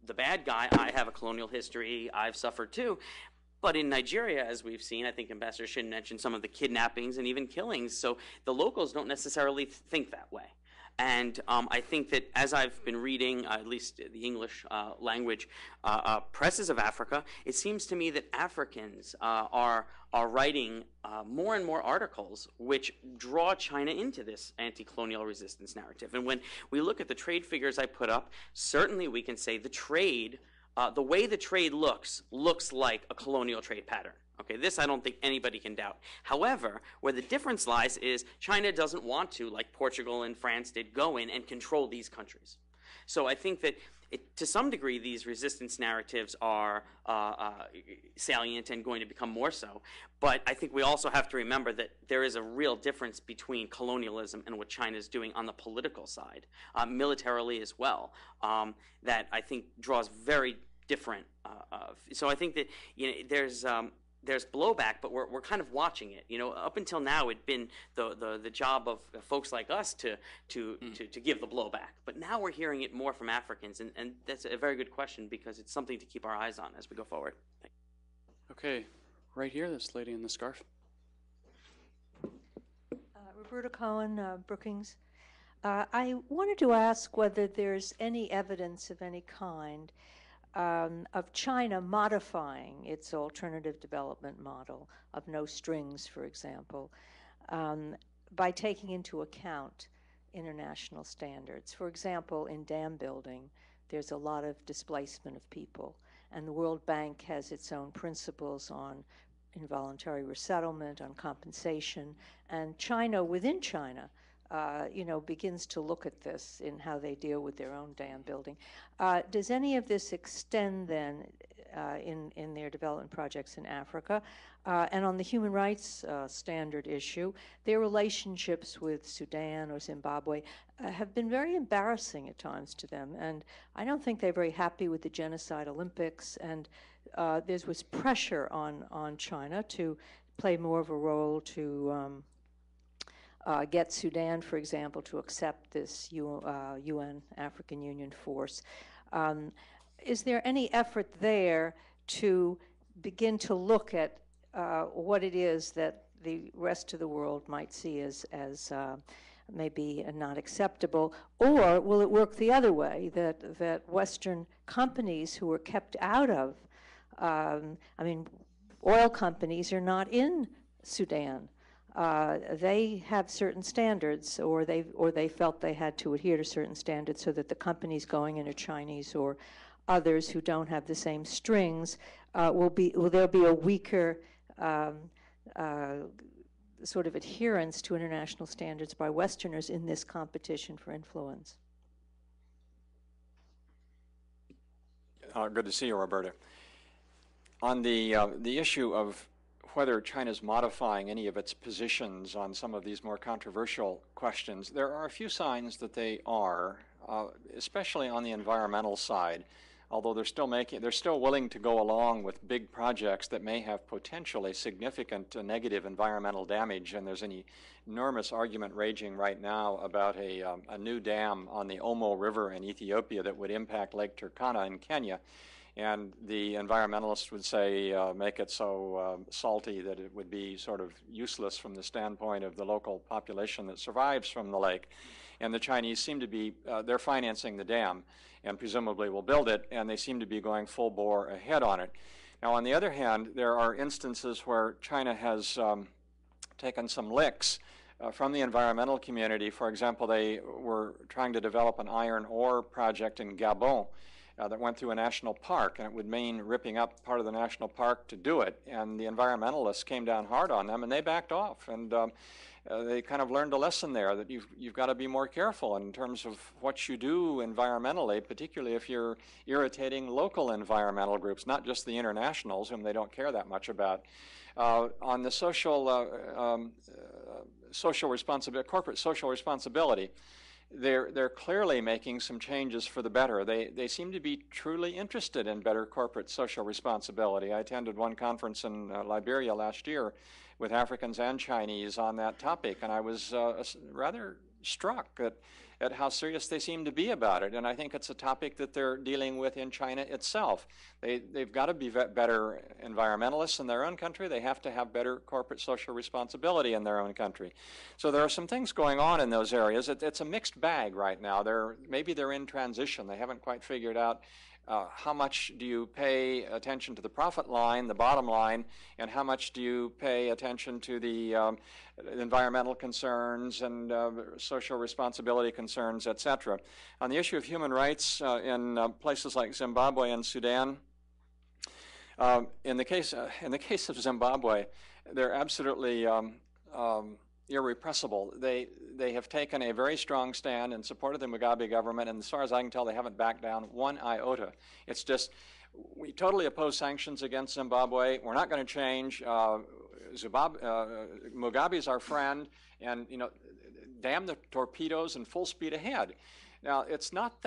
Speaker 2: the bad guy, I have a colonial history, I've suffered too. But in Nigeria, as we've seen, I think Ambassador Shinn mentioned some of the kidnappings and even killings, so the locals don't necessarily think that way. And I think that as I've been reading, at least the English language presses of Africa, it seems to me that Africans are writing more and more articles which draw China into this anti-colonial resistance narrative. And when we look at the trade figures I put up, certainly we can say the trade, the way the trade looks like a colonial trade pattern. Okay, this I don't think anybody can doubt. However, where the difference lies is China doesn't want to, like Portugal and France did, go in and control these countries. So I think that to some degree these resistance narratives are salient and going to become more so. But I think we also have to remember that there is a real difference between colonialism and what China is doing on the political side, militarily as well, that I think draws very different. So I think that there's blowback, but we're kind of watching it. Up until now, it'd been the job of folks like us to give the blowback. But now we're hearing it more from Africans, and that's a very good question because it's something to keep our eyes on as we go forward.
Speaker 1: Okay, right here, this lady in the scarf.
Speaker 6: Roberta Cohen, Brookings. I wanted to ask whether there's any evidence of any kind of China modifying its alternative development model of no strings, for example, by taking into account international standards. For example, in dam building, there's a lot of displacement of people, and the World Bank has its own principles on involuntary resettlement, on compensation, and China within China begins to look at this in how they deal with their own dam building. Does any of this extend then in their development projects in Africa? And on the human rights standard issue, their relationships with Sudan or Zimbabwe have been very embarrassing at times to them. And I don't think they're very happy with the Genocide Olympics. And there was pressure on China to play more of a role to get Sudan, for example, to accept this UN African Union force. Is there any effort there to begin to look at what it is that the rest of the world might see as maybe not acceptable? Or will it work the other way, that Western companies who are kept out of, I mean, oil companies are not in Sudan. They have certain standards, or they felt they had to adhere to certain standards, so that the companies going in are Chinese or others who don't have the same strings, will there be a weaker sort of adherence to international standards by Westerners in this competition for influence?
Speaker 3: Good to see you, Roberta. On the issue of whether China's modifying any of its positions on some of these more controversial questions, there are a few signs that they are, especially on the environmental side. Although they're still willing to go along with big projects that may have potentially significant negative environmental damage. And there's an enormous argument raging right now about a new dam on the Omo River in Ethiopia that would impact Lake Turkana in Kenya. And the environmentalists would say make it so salty that it would be sort of useless from the standpoint of the local population that survives from the lake. And the Chinese seem to be, they're financing the dam and presumably will build it, and they seem to be going full bore ahead on it. Now, on the other hand, there are instances where China has taken some licks from the environmental community. For example, they were trying to develop an iron ore project in Gabon that went through a national park, and it would mean ripping up part of the national park to do it. And the environmentalists came down hard on them, and they backed off. And they kind of learned a lesson there, that you've got to be more careful in terms of what you do environmentally, particularly if you're irritating local environmental groups, not just the internationals, whom they don't care that much about. On the corporate social responsibility, they're clearly making some changes for the better. They seem to be truly interested in better corporate social responsibility. I attended one conference in Liberia last year with Africans and Chinese on that topic, and I was rather struck at how serious they seem to be about it. And I think it's a topic that they're dealing with in China itself. They've got to be better environmentalists in their own country. They have to have better corporate social responsibility in their own country. So there are some things going on in those areas. It's a mixed bag right now. Maybe they're in transition. They haven't quite figured out how much do you pay attention to the profit line, the bottom line, and how much do you pay attention to the environmental concerns and social responsibility concerns, etc. On the issue of human rights in places like Zimbabwe and Sudan, in the case of Zimbabwe, they're absolutely irrepressible. They have taken a very strong stand in support of the Mugabe government, and as far as I can tell, they haven't backed down one iota. It's just, we totally oppose sanctions against Zimbabwe. We're not going to change. Mugabe's our friend, and damn the torpedoes and full speed ahead. Now, it's not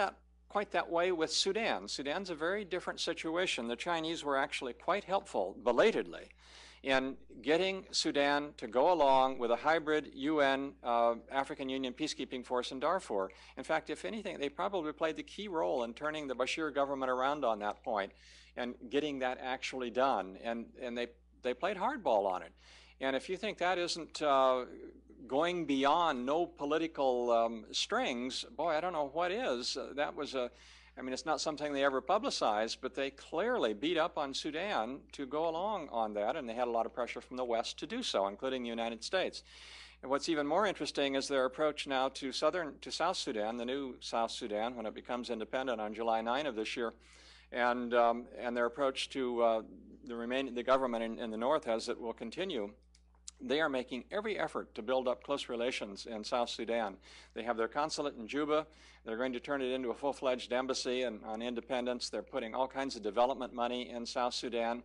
Speaker 3: quite that way with Sudan. Sudan's a very different situation. The Chinese were actually quite helpful, belatedly, in getting Sudan to go along with a hybrid UN African Union peacekeeping force in Darfur. In fact, if anything, they probably played the key role in turning the Bashir government around on that point and getting that actually done. And they played hardball on it. And if you think that isn't going beyond no political strings, boy, I don't know what is. That was I mean, it's not something they ever publicized, but they clearly beat up on Sudan to go along on that, and they had a lot of pressure from the West to do so, including the United States. And what's even more interesting is their approach now to South Sudan, the new South Sudan, when it becomes independent on July 9 of this year, and their approach to the government in the North as it will continue. They are making every effort to build up close relations in South Sudan. They have their consulate in Juba. They're going to turn it into a full-fledged embassy on independence. They're putting all kinds of development money in South Sudan.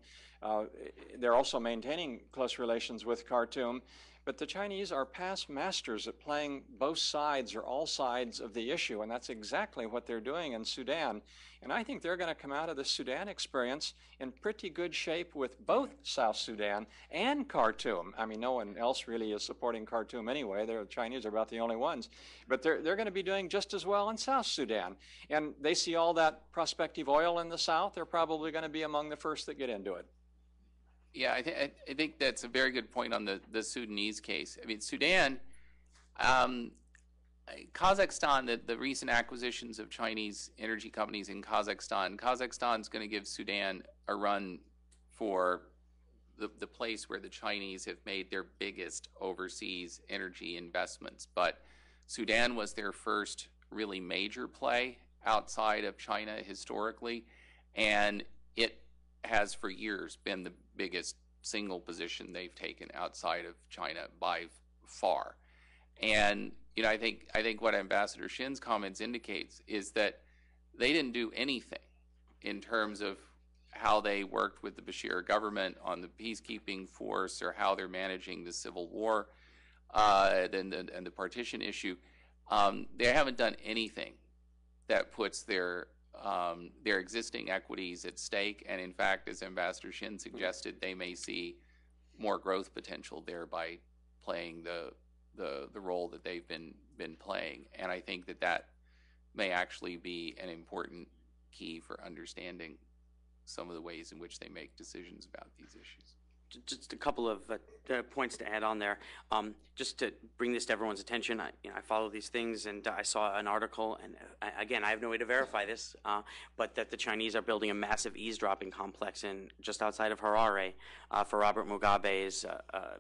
Speaker 3: They're also maintaining close relations with Khartoum. But the Chinese are past masters at playing both sides or all sides of the issue, and that's exactly what they're doing in Sudan. And I think they're going to come out of the Sudan experience in pretty good shape with both South Sudan and Khartoum. I mean, no one else really is supporting Khartoum anyway. The Chinese are about the only ones. But they're going to be doing just as well in South Sudan. And they see all that prospective oil in the south. They're probably going to be among the first that get into it.
Speaker 4: Yeah, I think that's a very good point on the Sudanese case. I mean, Sudan, um, Kazakhstan, the recent acquisitions of Chinese energy companies in Kazakhstan's going to give Sudan a run for the place where the Chinese have made their biggest overseas energy investments. But Sudan was their first really major play outside of China historically, and it has for years been the biggest single position they've taken outside of China by far. And I think what Ambassador Shinn's comments indicates is that they didn't do anything in terms of how they worked with the Bashir government on the peacekeeping force or how they're managing the civil war and the partition issue. They haven't done anything that puts their existing equities at stake, and in fact, as Ambassador Shinn suggested, they may see more growth potential there by playing the role that they've been playing. And I think that may actually be an important key for understanding some of the ways in which they make decisions about these issues.
Speaker 2: Just a couple of points to add on there. Just to bring this to everyone's attention, I follow these things, and I saw an article, and again, I have no way to verify this, but that the Chinese are building a massive eavesdropping complex just outside of Harare for Robert Mugabe's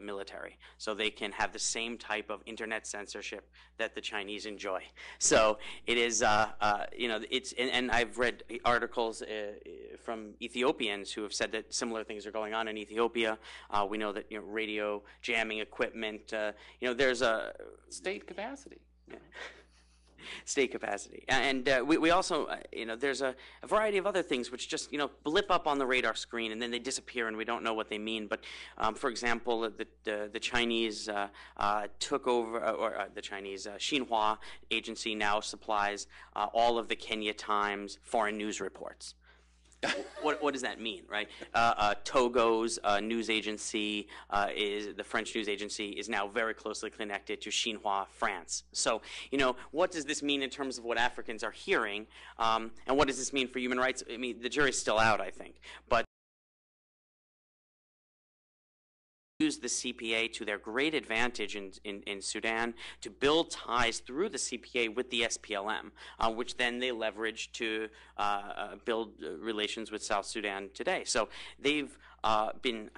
Speaker 2: military, so they can have the same type of internet censorship that the Chinese enjoy. So it is, it's, and I've read articles from Ethiopians who have said that similar things are going on in Ethiopia. We know that radio jamming equipment. There's a
Speaker 4: state capacity.
Speaker 2: Yeah. State capacity, and we also there's a variety of other things which just blip up on the radar screen and then they disappear and we don't know what they mean. But for example, the Chinese took over, or the Chinese Xinhua agency now supplies all of the Kenya Times foreign news reports. What does that mean, right? Togo's news agency the French news agency is now very closely connected to Xinhua, France. So, what does this mean in terms of what Africans are hearing, and what does this mean for human rights? I mean, the jury's still out, I think, but use the CPA to their great advantage in Sudan to build ties through the CPA with the SPLM, which then they leverage to build relations with South Sudan today. So they've been,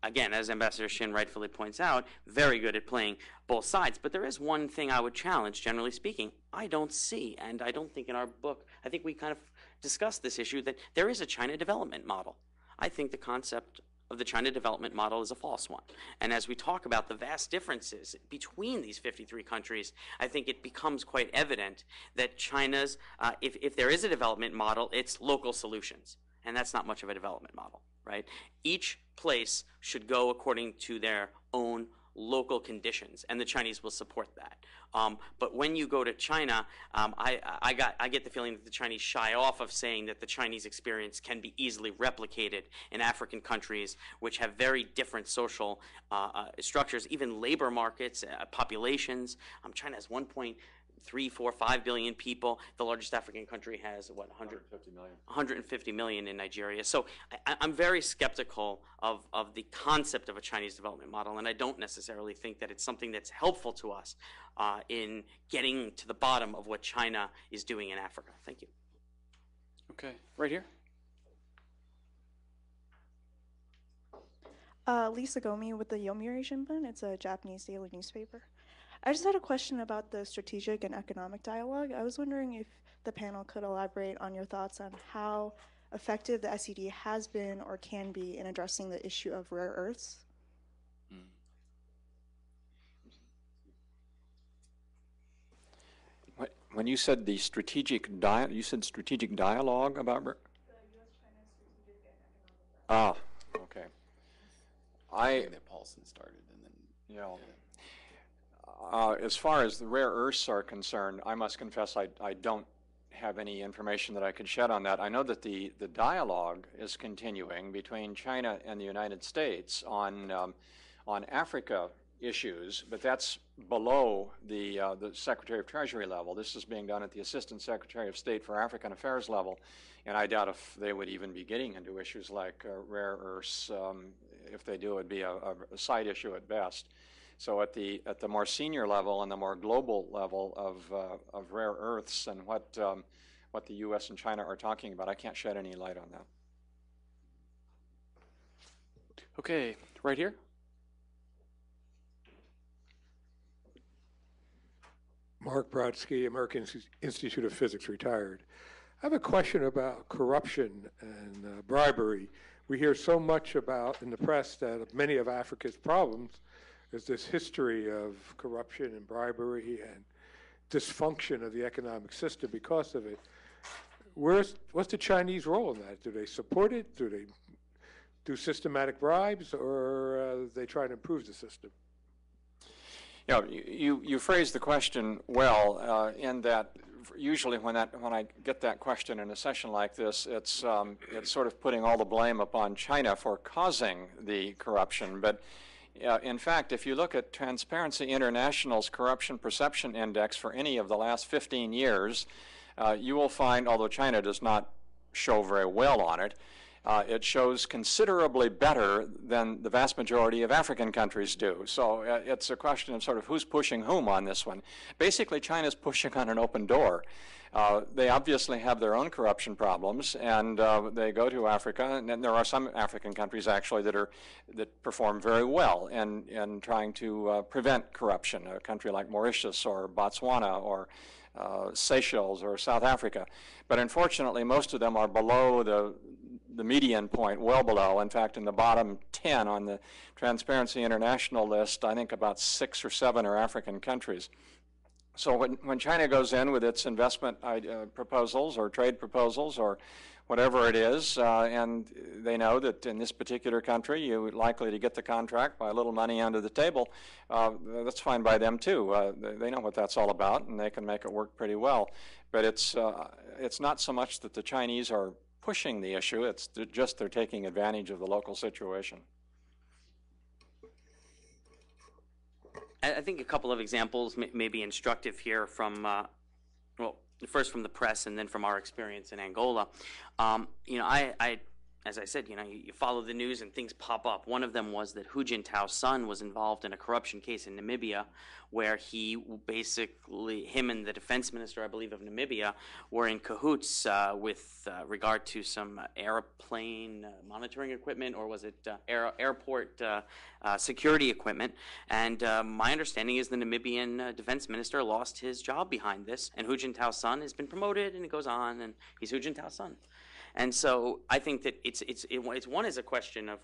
Speaker 2: again, as Ambassador Shinn rightfully points out, very good at playing both sides. But there is one thing I would challenge, generally speaking. I don't see, and I don't think in our book, I think we kind of discussed this issue, that there is a China development model. I think the concept of the China development model is a false one. And as we talk about the vast differences between these 53 countries, I think it becomes quite evident that China's, if there is a development model, it's local solutions. And that's not much of a development model, right? Each place should go according to their own local conditions, and the Chinese will support that. But when you go to China, I get the feeling that the Chinese shy off of saying that the Chinese experience can be easily replicated in African countries, which have very different social structures, even labor markets, populations. China has 1.3, 4, 5 billion people. The largest African country has, what, 150 million? 150 million in Nigeria. So I'm very skeptical of the concept of a Chinese development model, and I don't necessarily think that it's something that's helpful to us in getting to the bottom of what China is doing in Africa. Thank you.
Speaker 1: Okay, right here.
Speaker 7: Lisa Gomi with the Yomiuri Shimbun. It's a Japanese daily newspaper. I just had a question about the strategic and economic dialogue. I was wondering if the panel could elaborate on your thoughts on how effective the SED has been or can be in addressing the issue of rare earths.
Speaker 3: When you said the strategic you said strategic dialogue about the U.S.-China strategic and economic dialogue. Okay.
Speaker 4: I think that Paulson started, and then
Speaker 3: as far as the rare earths are concerned, I must confess I don't have any information that I could shed on that. I know that the dialogue is continuing between China and the United States on Africa issues, but that's below the Secretary of Treasury level. This is being done at the Assistant Secretary of State for African Affairs level, and I doubt if they would even be getting into issues like rare earths. If they do, it would be a side issue at best. So at the more senior level and the more global level of rare earths and what the U.S. and China are talking about, I can't shed any light on that.
Speaker 1: Okay, right here.
Speaker 8: Mark Brodsky, American Institute of Physics, retired. I have a question about corruption and bribery. We hear so much about in the press that many of Africa's problems is this history of corruption and bribery and dysfunction of the economic system because of it. What's the Chinese role in that? Do they support it? Do they do systematic bribes, or they try to improve the system?
Speaker 3: You know, you phrased the question well, in that usually when I get that question in a session like this, it's sort of putting all the blame upon China for causing the corruption. But in fact, if you look at Transparency International's Corruption Perception Index for any of the last 15 years, you will find, although China does not show very well on it, it shows considerably better than the vast majority of African countries do. So it's a question of sort of who's pushing whom on this one. Basically, China's pushing on an open door. They obviously have their own corruption problems, and they go to Africa, and there are some African countries actually that perform very well in trying to prevent corruption. A country like Mauritius or Botswana or Seychelles or South Africa. But unfortunately, most of them are below the median point, well below. In fact, in the bottom 10 on the Transparency International list, I think about 6 or 7 are African countries. So when China goes in with its investment proposals or trade proposals or whatever it is, and they know that in this particular country you're likely to get the contract by a little money under the table, that's fine by them too. They know what that's all about, and they can make it work pretty well. But it's not so much that the Chinese are pushing the issue, it's just they're taking advantage of the local situation.
Speaker 2: I think a couple of examples may be instructive here from, well, first from the press and then from our experience in Angola. You know, as I said, you know, you follow the news and things pop up. One of them was that Hu Jintao's son was involved in a corruption case in Namibia, where he basically, him and the defense minister, I believe, of Namibia, were in cahoots with regard to some airplane monitoring equipment, or was it airport security equipment. And my understanding is the Namibian defense minister lost his job behind this, and Hu Jintao's son has been promoted, and it goes on, and he's Hu Jintao's son. And so I think that it's one is a question of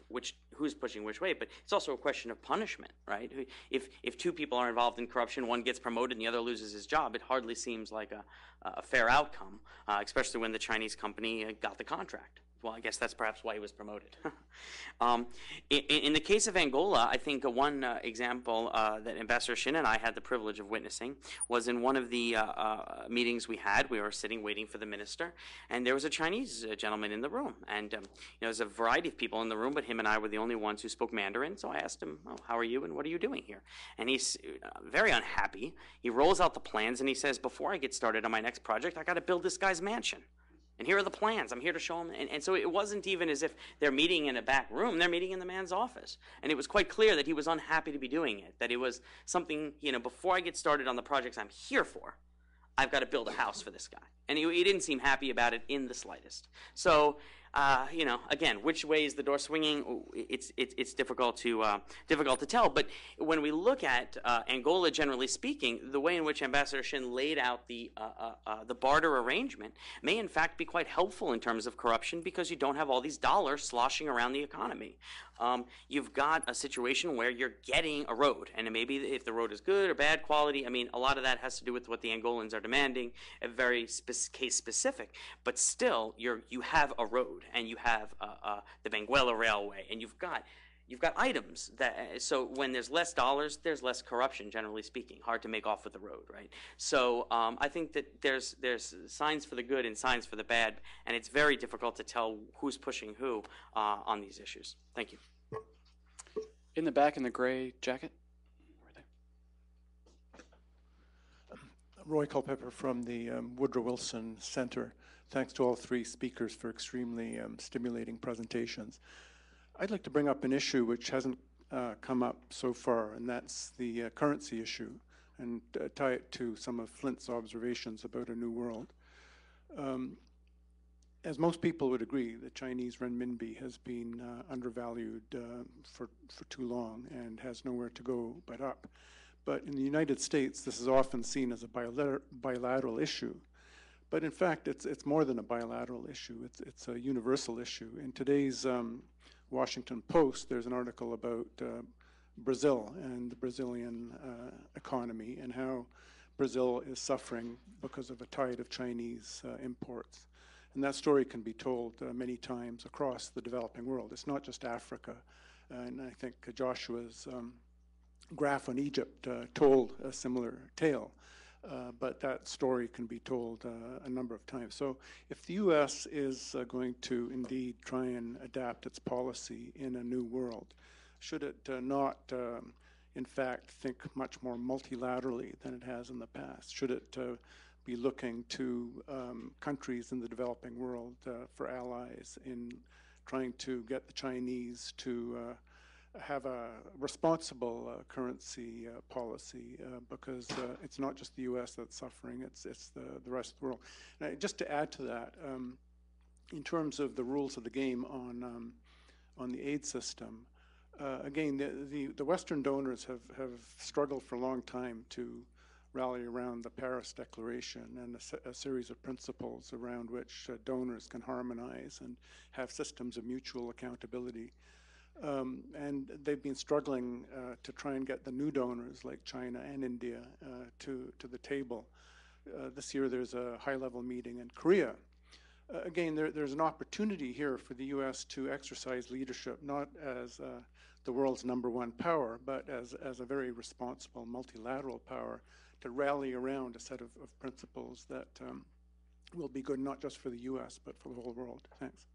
Speaker 2: who's pushing which way, but it's also a question of punishment, right? If two people are involved in corruption, one gets promoted and the other loses his job, it hardly seems like a fair outcome, especially when the Chinese company got the contract. Well, I guess that's perhaps why he was promoted. In the case of Angola, I think one example that Ambassador Shinn and I had the privilege of witnessing was in one of the meetings we had. We were sitting waiting for the minister, and there was a Chinese gentleman in the room. And you know, there's a variety of people in the room, but him and I were the only ones who spoke Mandarin. So I asked him, "Oh, how are you, and what are you doing here?" And he's very unhappy. He rolls out the plans, and he says, "Before I get started on my next project, I got to build this guy's mansion. And here are the plans. I'm here to show them." And so it wasn't even as if they're meeting in a back room. They're meeting in the man's office. And it was quite clear that he was unhappy to be doing it, that it was something, you know, before I get started on the projects I'm here for, I've got to build a house for this guy. And he didn't seem happy about it in the slightest. So, you know, again, which way is the door swinging? It's difficult to tell. But when we look at Angola, generally speaking, the way in which Ambassador Shinn laid out the barter arrangement may, in fact, be quite helpful in terms of corruption, because you don't have all these dollars sloshing around the economy. You've got a situation where you're getting a road, and maybe if the road is good or bad quality, I mean, a lot of that has to do with what the Angolans are demanding, very case specific. But still, you have a road, and you have the Benguela Railway, and you've got items that, so when there's less dollars, there's less corruption, generally speaking. Hard to make off with the road, right? So I think that there's signs for the good and signs for the bad, and it's very difficult to tell who's pushing who on these issues. Thank you.
Speaker 1: In the back in the gray jacket.
Speaker 9: Roy Culpepper from the Woodrow Wilson Center. Thanks to all three speakers for extremely stimulating presentations. I'd like to bring up an issue which hasn't come up so far, and that's the currency issue, and tie it to some of Flynt's observations about a new world. As most people would agree, the Chinese renminbi has been undervalued for too long and has nowhere to go but up. But in the United States, this is often seen as a bilateral issue. But in fact, it's more than a bilateral issue. It's a universal issue. In today's Washington Post, there's an article about Brazil and the Brazilian economy and how Brazil is suffering because of a tide of Chinese imports. And that story can be told many times across the developing world. It's not just Africa. And I think Joshua's graph on Egypt told a similar tale. But that story can be told a number of times. So if the U.S. is going to indeed try and adapt its policy in a new world, should it not, in fact, think much more multilaterally than it has in the past? Should it be looking to countries in the developing world for allies in trying to get the Chinese to have a responsible currency policy, because it's not just the U.S. that's suffering, it's the rest of the world. And just to add to that, in terms of the rules of the game on the aid system, again, the Western donors have struggled for a long time to rally around the Paris Declaration and a series of principles around which donors can harmonize and have systems of mutual accountability. And they've been struggling to try and get the new donors like China and India to the table. This year there's a high-level meeting in Korea. Again, there's an opportunity here for the U.S. to exercise leadership, not as the world's #1 power, but as a very responsible multilateral power, to rally around a set of principles that will be good not just for the U.S. but for the whole world. Thanks.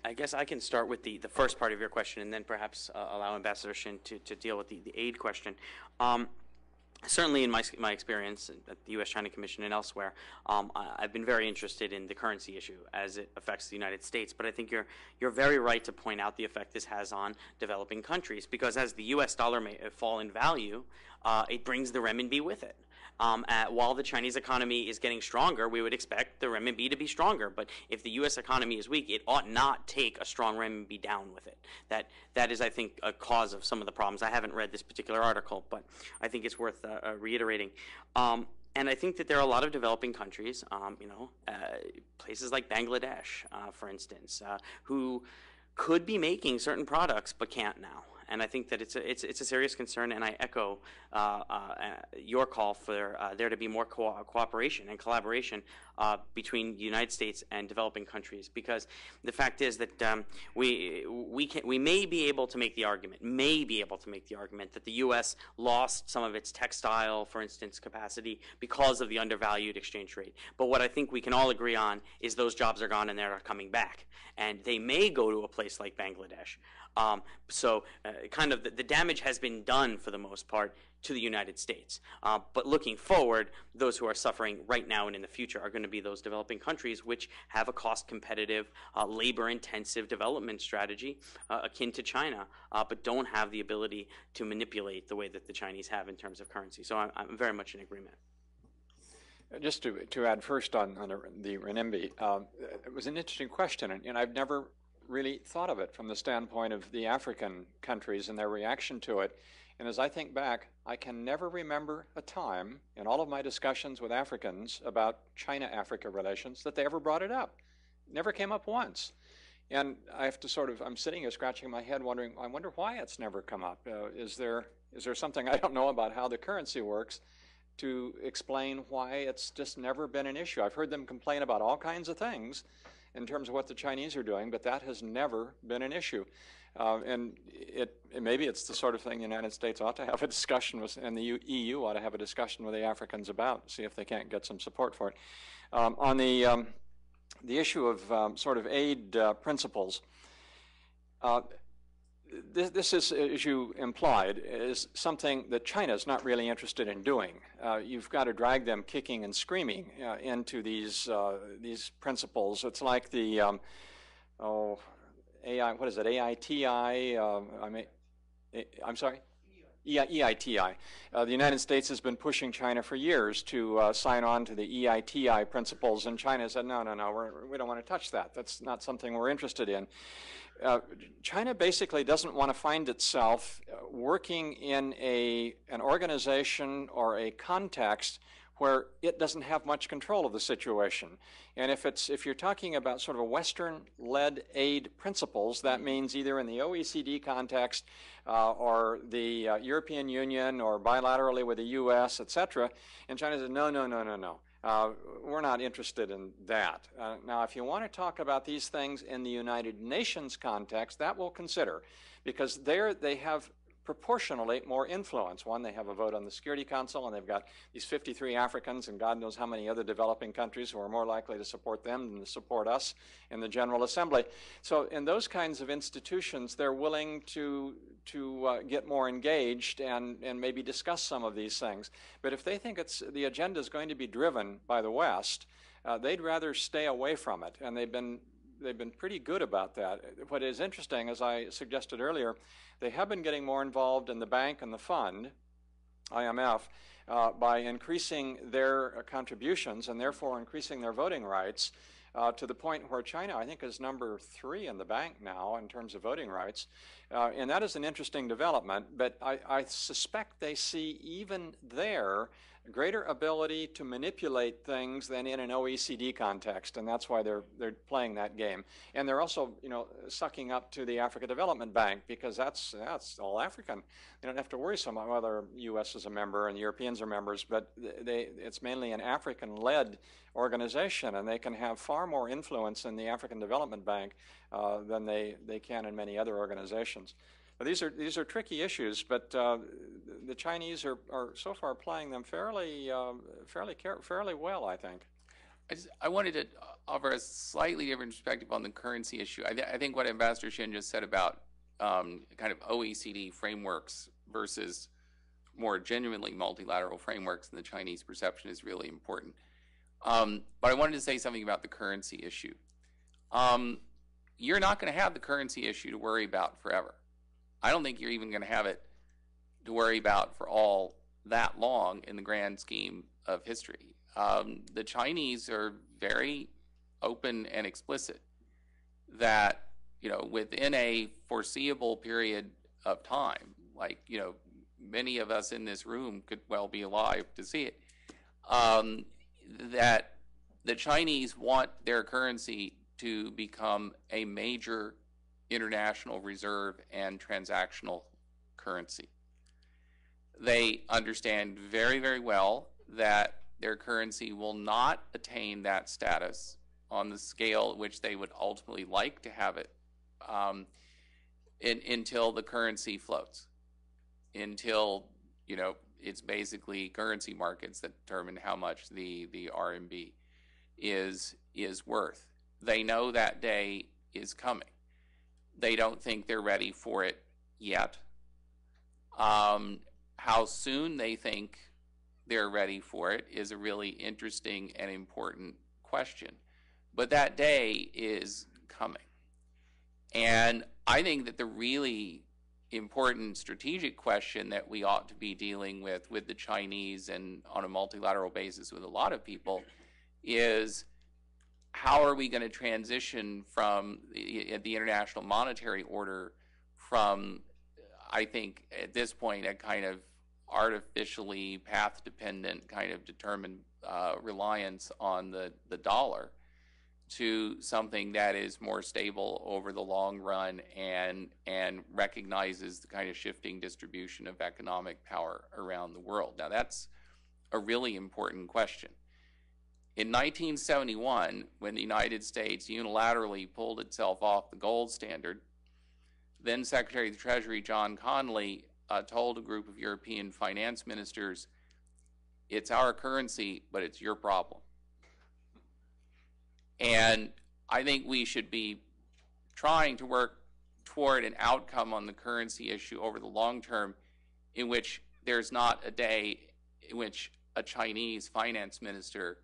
Speaker 2: I guess I can start with the first part of your question and then perhaps allow Ambassador Shinn to deal with the aid question. Certainly in my experience at the U.S.-China Commission and elsewhere, I've been very interested in the currency issue as it affects the United States. But I think you're very right to point out the effect this has on developing countries, because as the U.S. dollar may fall in value, it brings the renminbi with it. While the Chinese economy is getting stronger, we would expect the renminbi to be stronger. But if the U.S. economy is weak, it ought not take a strong renminbi down with it. That is, I think, a cause of some of the problems. I haven't read this particular article, but I think it's worth reiterating. And I think that there are a lot of developing countries, places like Bangladesh, for instance, who could be making certain products but can't now. And I think that it's a serious concern, and I echo your call for there to be more cooperation and collaboration between the United States and developing countries, because the fact is that we may be able to make the argument that the U.S. lost some of its textile, for instance, capacity because of the undervalued exchange rate. But what I think we can all agree on is those jobs are gone and they're coming back, and they may go to a place like Bangladesh. Kind of the damage has been done for the most part to the United States. But looking forward, those who are suffering right now and in the future are going to be those developing countries which have a cost-competitive, labor-intensive development strategy akin to China, but don't have the ability to manipulate the way that the Chinese have in terms of currency. So I'm very much in agreement.
Speaker 3: Just to add first on the renminbi, it was an interesting question, and I've never really thought of it from the standpoint of the African countries and their reaction to it. And as I think back, I can never remember a time in all of my discussions with Africans about China-Africa relations that they ever brought it up. It never came up once. And I have to I'm sitting here scratching my head wondering, I wonder why it's never come up. Is there something I don't know about how the currency works to explain why it's just never been an issue? I've heard them complain about all kinds of things in terms of what the Chinese are doing, but that has never been an issue. And maybe it's the sort of thing the United States ought to have a discussion with, and the EU ought to have a discussion with the Africans about, see if they can't get some support for it. On the issue of sort of aid principles, this is, as you implied, is something that China is not really interested in doing. You've got to drag them kicking and screaming into these principles. It's like the AI. What is it? AITI. I'm sorry. EITI. The United States has been pushing China for years to sign on to the EITI principles, and China said, no, we don't want to touch that. That's not something we're interested in. China basically doesn't want to find itself working in an organization or a context where it doesn't have much control of the situation. And if you're talking about sort of a Western-led aid principles, that means either in the OECD context or the European Union or bilaterally with the U.S., etc. And China says, no. We're not interested in that. Now, if you want to talk about these things in the United Nations context, that we'll consider, because there they have proportionally more influence. One, they have a vote on the Security Council, and they've got these 53 Africans and God knows how many other developing countries who are more likely to support them than to support us in the General Assembly. So in those kinds of institutions, they're willing to get more engaged and maybe discuss some of these things. But if they think the agenda is going to be driven by the West, they'd rather stay away from it, and they've been pretty good about that. What is interesting, as I suggested earlier, they have been getting more involved in the bank and the fund, IMF, by increasing their contributions and therefore increasing their voting rights to the point where China, I think, is number 3 in the bank now in terms of voting rights. And that is an interesting development, but I suspect they see even there greater ability to manipulate things than in an OECD context, and that's why they're playing that game. And they're also, sucking up to the Africa Development Bank, because that's all African. They don't have to worry so much whether the U.S. is a member and the Europeans are members, but it's mainly an African-led organization, and they can have far more influence in the African Development Bank than they can in many other organizations. These are tricky issues, but the Chinese are so far playing them fairly well, I think.
Speaker 4: I wanted to offer a slightly different perspective on the currency issue. I think what Ambassador Shinn just said about kind of OECD frameworks versus more genuinely multilateral frameworks in the Chinese perception is really important. But I wanted to say something about the currency issue. You're not going to have the currency issue to worry about forever. I don't think you're even going to have it to worry about for all that long in the grand scheme of history. The Chinese are very open and explicit that, within a foreseeable period of time, like, many of us in this room could well be alive to see it, that the Chinese want their currency to become a major international reserve and transactional currency. They understand very, very well that their currency will not attain that status on the scale at which they would ultimately like to have it until the currency floats, until, it's basically currency markets that determine how much the RMB is worth. They know that day is coming. They don't think they're ready for it yet. How soon they think they're ready for it is a really interesting and important question. But that day is coming. And I think that the really important strategic question that we ought to be dealing with the Chinese and on a multilateral basis with a lot of people is, how are we going to transition from the international monetary order from, I think, at this point, a kind of artificially path-dependent kind of determined reliance on the dollar to something that is more stable over the long run and recognizes the kind of shifting distribution of economic power around the world. Now, that's a really important question. In 1971, when the United States unilaterally pulled itself off the gold standard, then Secretary of the Treasury John Connally told a group of European finance ministers, it's our currency, but it's your problem. And I think we should be trying to work toward an outcome on the currency issue over the long term in which there's not a day in which a Chinese finance minister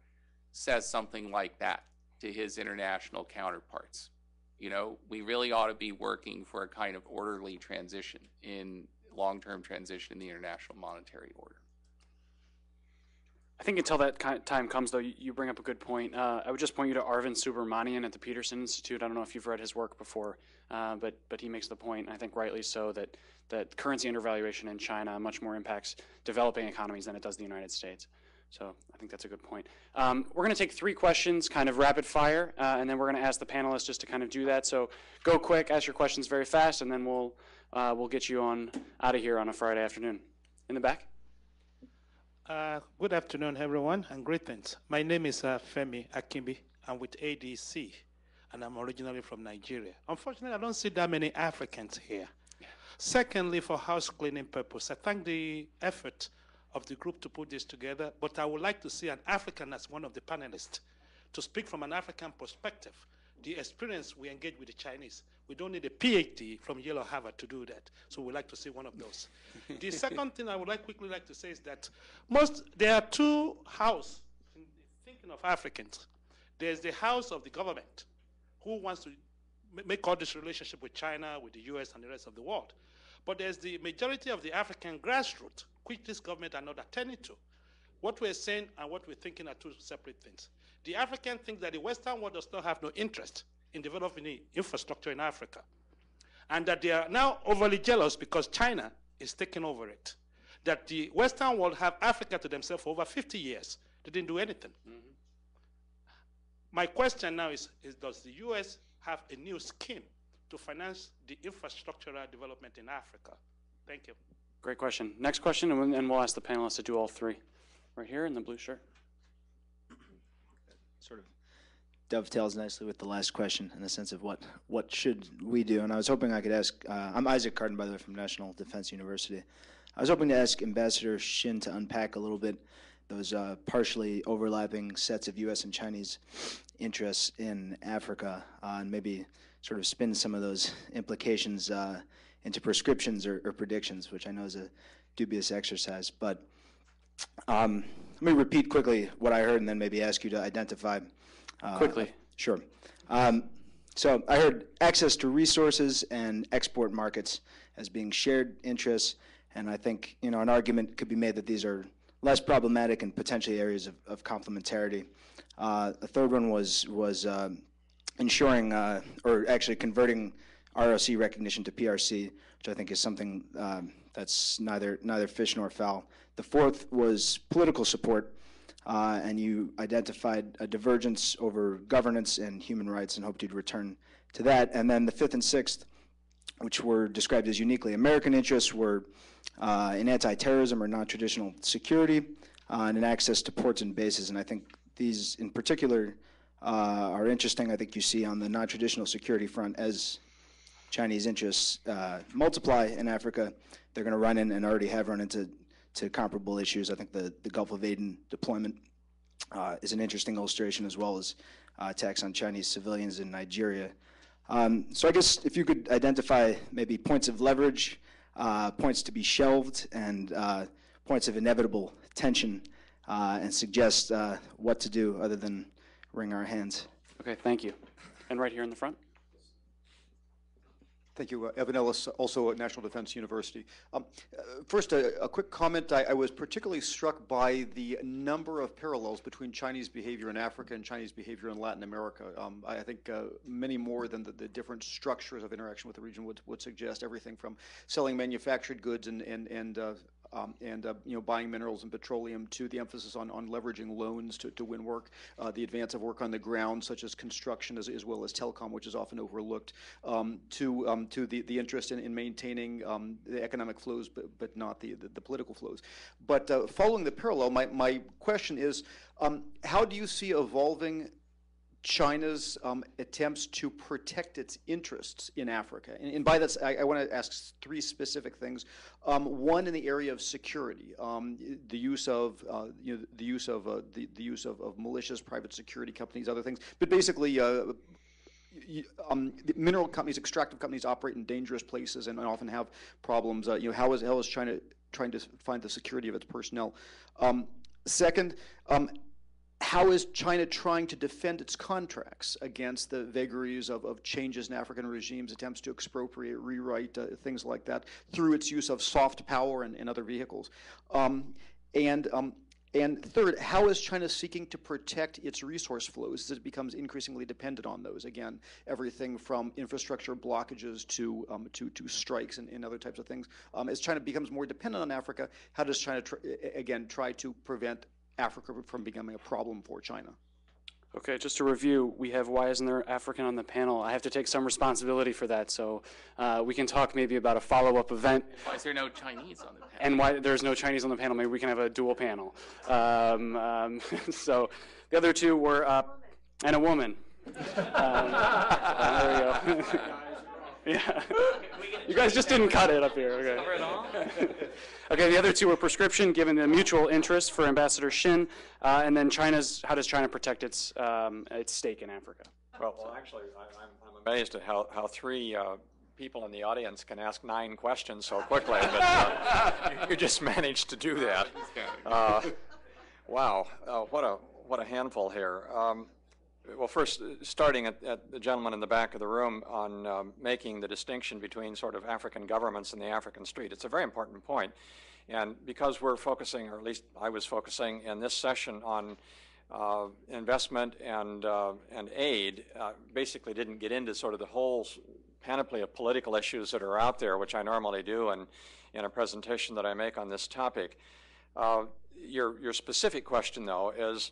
Speaker 4: says something like that to his international counterparts. You know, we really ought to be working for a kind of orderly transition in long-term transition in the international monetary order.
Speaker 1: I think until that time comes, though, you bring up a good point. I would just point you to Arvind Subramanian at the Peterson Institute. I don't know if you've read his work before, but he makes the point, I think rightly so, that currency undervaluation in China much more impacts developing economies than it does the United States. So I think that's a good point. We're going to take 3 questions, kind of rapid fire, and then we're going to ask the panelists just to kind of do that. So go quick, ask your questions very fast, and then we'll get you on out of here on a Friday afternoon. In the back.
Speaker 10: Good afternoon, everyone, and greetings. My name is Femi Akimbi. I'm with ADC, and I'm originally from Nigeria. Unfortunately, I don't see that many Africans here. Secondly, for house cleaning purpose, I thank the effort of the group to put this together, but I would like to see an African as one of the panelists to speak from an African perspective. The experience we engage with the Chinese, we don't need a PhD from Yale or Harvard to do that, so we'd like to see one of those. The second thing I would quickly like to say is that there are 2 houses, thinking of Africans. There's the house of the government, who wants to make all this relationship with China, with the US, and the rest of the world. But there's the majority of the African grassroots, which this government are not attending to. What we're saying and what we're thinking are 2 separate things. The African thinks that the Western world does not have no interest in developing the infrastructure in Africa, and that they are now overly jealous because China is taking over it. That the Western world have Africa to themselves for over 50 years. They didn't do anything. Mm-hmm. My question now is does the US have a new scheme to finance the infrastructural development in Africa? Thank you.
Speaker 1: Great question. Next question, and we'll ask the panelists to do all 3. Right here in the blue shirt.
Speaker 11: Sort of dovetails nicely with the last question in the sense of what should we do. And I was hoping I could ask, I'm Isaac Carden, by the way, from National Defense University. I was hoping to ask Ambassador Shinn to unpack a little bit those partially overlapping sets of U.S. and Chinese interests in Africa, and maybe sort of spin some of those implications into prescriptions or predictions, which I know is a dubious exercise. But let me repeat quickly what I heard and then maybe ask you to identify.
Speaker 1: Quickly.
Speaker 11: Sure. So I heard access to resources and export markets as being shared interests, and I think an argument could be made that these are less problematic and potentially areas of complementarity. The third one was ensuring or actually converting ROC recognition to PRC, which I think is something that's neither fish nor fowl. The fourth was political support, and you identified a divergence over governance and human rights and hoped you'd return to that. And then the fifth and sixth, which were described as uniquely American interests, were in anti-terrorism or non-traditional security, and in access to ports and bases. And I think these in particular are interesting. I think you see on the non-traditional security front, as Chinese interests multiply in Africa, they're going to run in and already have run into comparable issues. I think the Gulf of Aden deployment is an interesting illustration, as well as attacks on Chinese civilians in Nigeria. So I guess if you could identify maybe points of leverage, points to be shelved, and points of inevitable tension, and suggest what to do other than wring our hands.
Speaker 1: Okay, thank you. And right here in the front.
Speaker 12: Thank you. Evan Ellis, also at National Defense University. First, a quick comment. I was particularly struck by the number of parallels between Chinese behavior in Africa and Chinese behavior in Latin America. I think many more than the different structures of interaction with the region would suggest, everything from selling manufactured goods and buying minerals and petroleum, to the emphasis on leveraging loans to win work, the advance of work on the ground, such as construction as well as telecom, which is often overlooked, to the interest in maintaining the economic flows, but not the political flows. But following the parallel, my question is, how do you see evolving China's attempts to protect its interests in Africa? And by that, I want to ask three specific things. One, in the area of security, the use of militias, private security companies, other things, but basically the mineral companies, extractive companies, operate in dangerous places and often have problems. How is China trying to find the security of its personnel? Second, how is China trying to defend its contracts against the vagaries of changes in African regimes, attempts to expropriate, rewrite, things like that, through its use of soft power and other vehicles? And third, how is China seeking to protect its resource flows as it becomes increasingly dependent on those? Again, everything from infrastructure blockages to strikes and other types of things. As China becomes more dependent on Africa, how does China, try to prevent Africa from becoming a problem for China?
Speaker 1: Okay, just to review, we have why isn't there African on the panel? I have to take some responsibility for that, so we can talk maybe about a follow-up event.
Speaker 4: Why is there no Chinese on the panel?
Speaker 1: And why there's no Chinese on the panel. Maybe we can have a dual panel. So the other two were, and a woman. There we go. Yeah. You guys just didn't cut it up here. Okay. Okay, the other two were prescription, given the mutual interest for Ambassador Shinn, and then how does China protect its stake in Africa?
Speaker 3: Well, actually, I'm amazed at how three people in the audience can ask 9 questions so quickly, but you just managed to do that. Wow, what a handful here. Well, first, starting at the gentleman in the back of the room on making the distinction between sort of African governments and the African street. It's a very important point. And because we're focusing, or at least I was focusing in this session on investment and aid, basically didn't get into sort of the whole panoply of political issues that are out there, which I normally do in a presentation that I make on this topic. Your specific question, though, is,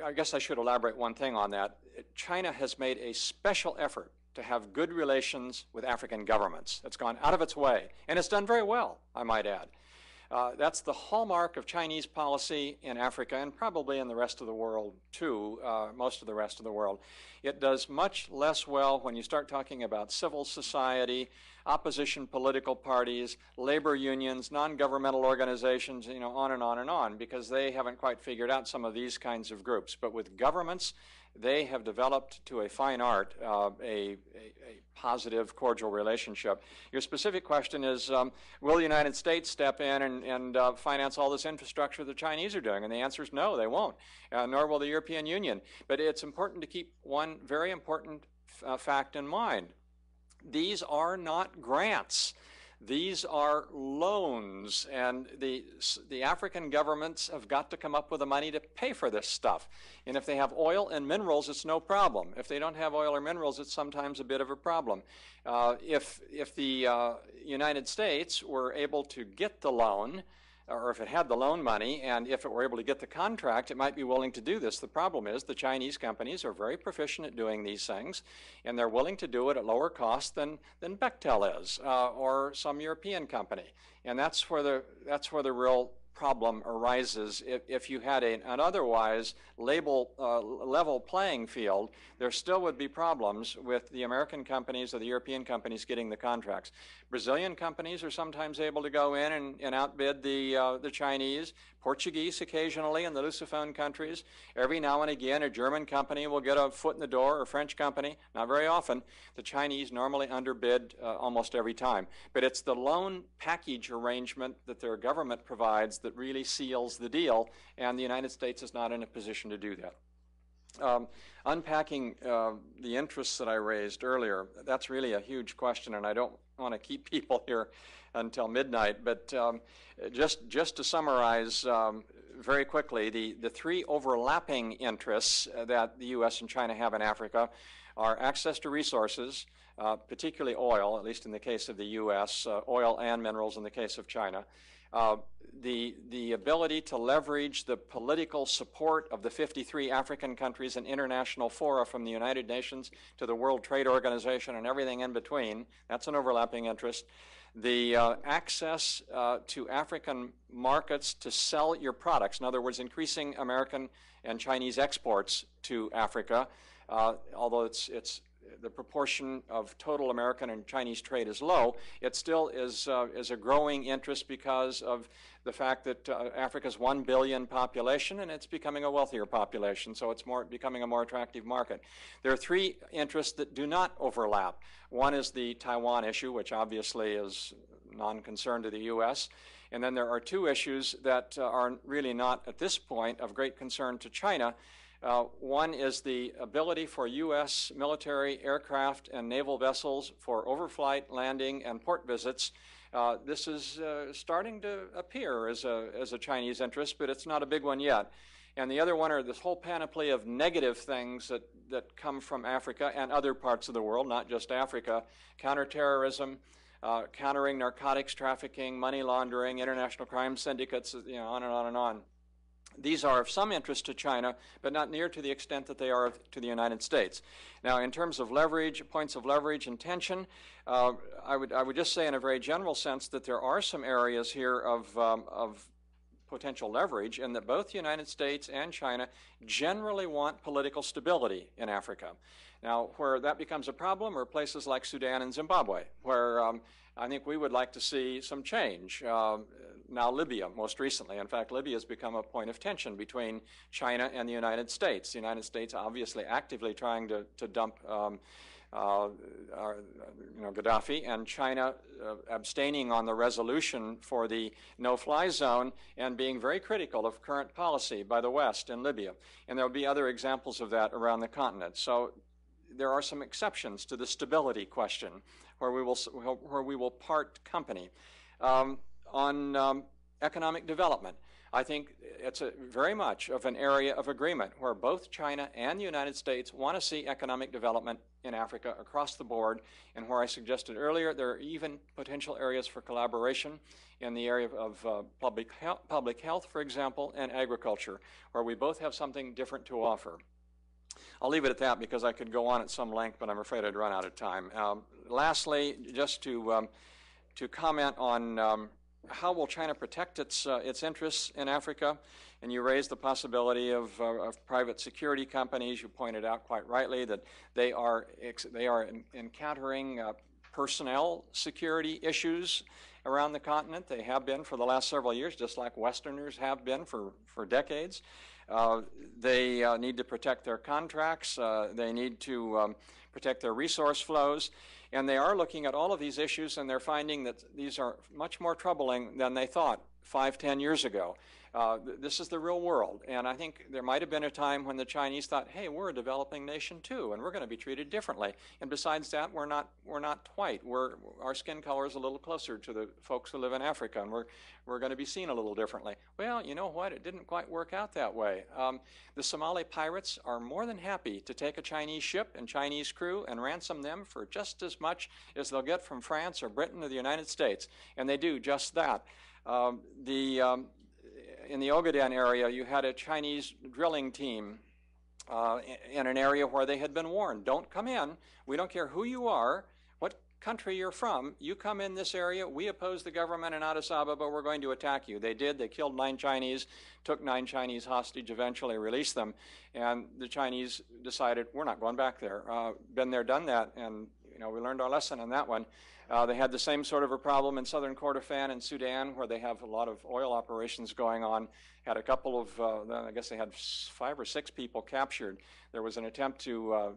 Speaker 3: I guess I should elaborate one thing on that. China has made a special effort to have good relations with African governments. It's gone out of its way, and it's done very well, I might add. That's the hallmark of Chinese policy in Africa and probably in the rest of the world too, most of the rest of the world. It does much less well when you start talking about civil society, opposition political parties, labor unions, non-governmental organizations, on and on and on, because they haven't quite figured out some of these kinds of groups. But with governments, they have developed to a fine art a positive, cordial relationship. Your specific question is, will the United States step in and finance all this infrastructure the Chinese are doing? And the answer is no, they won't, nor will the European Union. But it's important to keep one very important fact in mind. These are not grants. These are loans, and the African governments have got to come up with the money to pay for this stuff. And if they have oil and minerals, it's no problem. If they don't have oil or minerals, it's sometimes a bit of a problem. If the United States were able to get the loan, or if it had the loan money, and if it were able to get the contract, it might be willing to do this. The problem is the Chinese companies are very proficient at doing these things, and they're willing to do it at lower cost than Bechtel is, or some European company. And that's where the real problem arises. If you had an otherwise level playing field, there still would be problems with the American companies or the European companies getting the contracts. Brazilian companies are sometimes able to go in and outbid the Chinese. Portuguese occasionally in the Lusophone countries. Every now and again a German company will get a foot in the door, or a French company, not very often. The Chinese normally underbid almost every time. But it's the loan package arrangement that their government provides that really seals the deal, and the United States is not in a position to do that. Unpacking the interests that I raised earlier, that's really a huge question, and I don't want to keep people here until midnight, but just to summarize very quickly, the 3 overlapping interests that the U.S. and China have in Africa are access to resources, particularly oil, at least in the case of the U.S., oil and minerals in the case of China, the ability to leverage the political support of the 53 African countries and international fora, from the United Nations to the World Trade Organization and everything in between. That's an overlapping interest. The access to African markets to sell your products, in other words, increasing American and Chinese exports to Africa, although it's the proportion of total American and Chinese trade is low, it still is a growing interest because of the fact that Africa's 1 billion population, and it's becoming a wealthier population, so it's becoming a more attractive market. There are three interests that do not overlap. One is the Taiwan issue, which obviously is non-concern to the U.S., and then there are two issues that are really not, at this point, of great concern to China. One is the ability for U.S. military aircraft and naval vessels for overflight, landing, and port visits. This is starting to appear as a Chinese interest, but it's not a big one yet. And the other one are this whole panoply of negative things that come from Africa and other parts of the world, not just Africa: counterterrorism, countering narcotics trafficking, money laundering, international crime syndicates, on and on and on. These are of some interest to China, but not near to the extent that they are to the United States. Now, in terms of leverage, points of leverage and tension, I would just say in a very general sense that there are some areas here of potential leverage, and that both the United States and China generally want political stability in Africa. Now, where that becomes a problem are places like Sudan and Zimbabwe, where I think we would like to see some change. Now Libya, most recently. In fact, Libya has become a point of tension between China and the United States. The United States obviously actively trying to dump Gaddafi, and China abstaining on the resolution for the no-fly zone and being very critical of current policy by the West in Libya. And there will be other examples of that around the continent. So there are some exceptions to the stability question where we will part company. On economic development, I think it's very much of an area of agreement where both China and the United States want to see economic development in Africa across the board, and where I suggested earlier there are even potential areas for collaboration in the area of public health, for example, and agriculture, where we both have something different to offer. I'll leave it at that because I could go on at some length, but I'm afraid I'd run out of time. Lastly, just to comment on how will China protect its interests in Africa? And you raised the possibility of private security companies. You pointed out quite rightly that they are encountering personnel security issues around the continent. They have been for the last several years, just like Westerners have been for decades. They need to protect their contracts. They need to protect their resource flows. And they are looking at all of these issues, and they're finding that these are much more troubling than they thought 5-10 years ago. This is the real world, and I think there might have been a time when the Chinese thought, hey, we're a developing nation too, and we're going to be treated differently. And besides that, we're not white. Our skin color is a little closer to the folks who live in Africa, and we're going to be seen a little differently. Well, you know what? It didn't quite work out that way. The Somali pirates are more than happy to take a Chinese ship and Chinese crew and ransom them for just as much as they'll get from France or Britain or the United States, and they do just that. In the Ogaden area, you had a Chinese drilling team in an area where they had been warned, don't come in. We don't care who you are, what country you're from. You come in this area, we oppose the government in Addis Ababa, we're going to attack you. They did. They killed 9 Chinese, took 9 Chinese hostage, eventually released them. And the Chinese decided, we're not going back there. Been there, done that, and we learned our lesson on that one. They had the same sort of a problem in southern Kordofan in Sudan, where they have a lot of oil operations going on. Had a couple of, I guess they had 5 or 6 people captured. There was an attempt to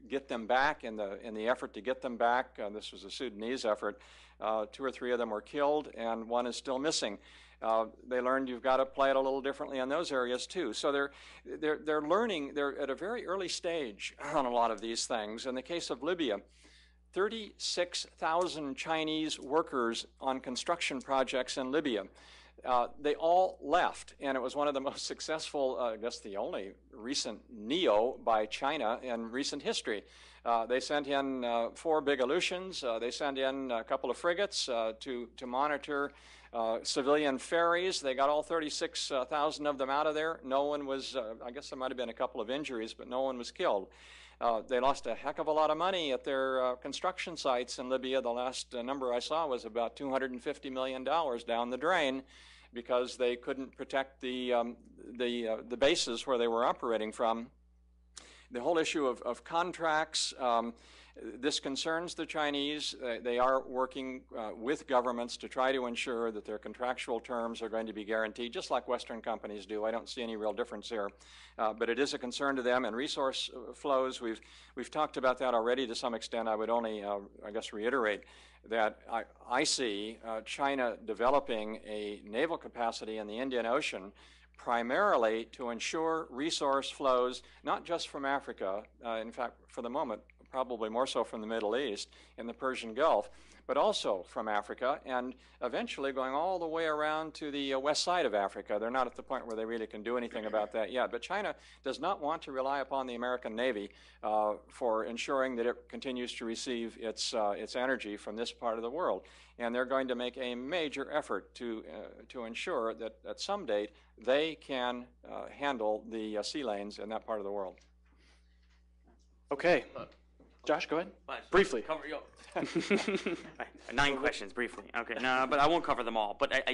Speaker 3: get them back in the effort to get them back. This was a Sudanese effort. 2 or 3 of them were killed, and 1 is still missing. They learned you've got to play it a little differently in those areas too. So they're learning. They're at a very early stage on a lot of these things. In the case of Libya, 36,000 Chinese workers on construction projects in Libya. They all left, and it was one of the most successful, I guess the only recent neo by China in recent history. They sent in 4 big Aleutians. They sent in a couple of frigates to monitor civilian ferries. They got all 36,000 of them out of there. No one was, I guess there might have been a couple of injuries, but no one was killed. They lost a heck of a lot of money at their construction sites in Libya. The last number I saw was about $250 million down the drain because they couldn't protect the bases where they were operating from. The whole issue of contracts, this concerns the Chinese. They are working with governments to try to ensure that their contractual terms are going to be guaranteed, just like Western companies do. I don't see any real difference here. But it is a concern to them. And resource flows, we've talked about that already to some extent. I would only, I guess, reiterate that I see China developing a naval capacity in the Indian Ocean primarily to ensure resource flows, not just from Africa, in fact, for the moment, probably more so from the Middle East and the Persian Gulf, but also from Africa, and eventually going all the way around to the west side of Africa. They're not at the point where they really can do anything about that yet. But China does not want to rely upon the American Navy for ensuring that it continues to receive its energy from this part of the world. And they're going to make a major effort to ensure that at some date they can handle the sea lanes in that part of the world.
Speaker 1: Okay. Josh, go ahead. Briefly.
Speaker 2: Cover, 9 questions, briefly. Okay, no, but I won't cover them all. But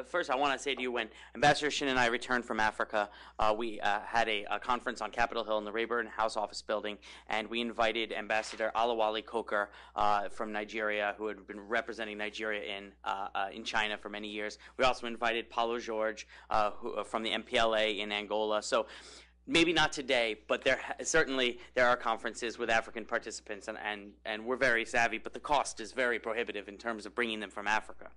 Speaker 2: first, I want to say to you, when Ambassador Shinn and I returned from Africa, we had a conference on Capitol Hill in the Rayburn House Office Building, and we invited Ambassador Alawale Coker from Nigeria, who had been representing Nigeria in China for many years. We also invited Paulo Jorge from the MPLA in Angola. So, maybe not today, but certainly there are conferences with African participants, and we're very savvy, but the cost is very prohibitive in terms of bringing them from Africa.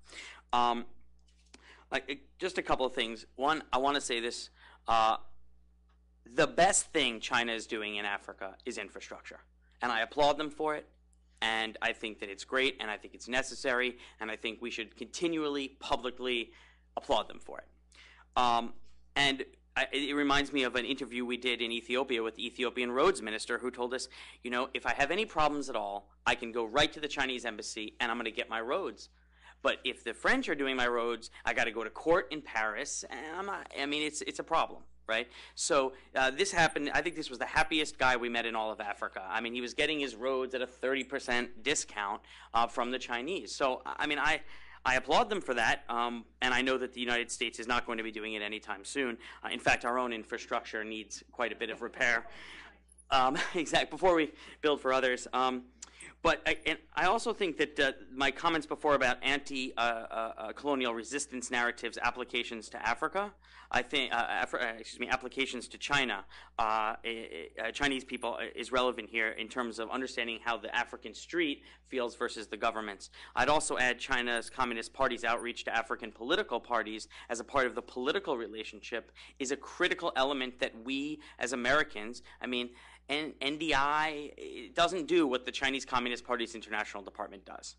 Speaker 2: Just a couple of things. One, I want to say this. The best thing China is doing in Africa is infrastructure, and I applaud them for it, and I think that it's great, and I think it's necessary, and I think we should continually, publicly applaud them for it. It reminds me of an interview we did in Ethiopia with the Ethiopian roads minister, who told us, you know, if I have any problems at all, I can go right to the Chinese embassy and I'm going to get my roads. But if the French are doing my roads, I got to go to court in Paris, and it's a problem, right? So this happened. I think this was the happiest guy we met in all of Africa. I mean, he was getting his roads at a 30% discount from the Chinese. So I applaud them for that, and I know that the United States is not going to be doing it anytime soon. In fact, our own infrastructure needs quite a bit of repair. Before we build for others. But I also think that my comments before about anti-colonial resistance narratives, applications to Africa, I think, applications to China, Chinese people is relevant here in terms of understanding how the African street feels versus the governments. I'd also add China's Communist Party's outreach to African political parties as a part of the political relationship is a critical element that we as Americans, and NDI doesn't do what the Chinese Communist Party's International Department does.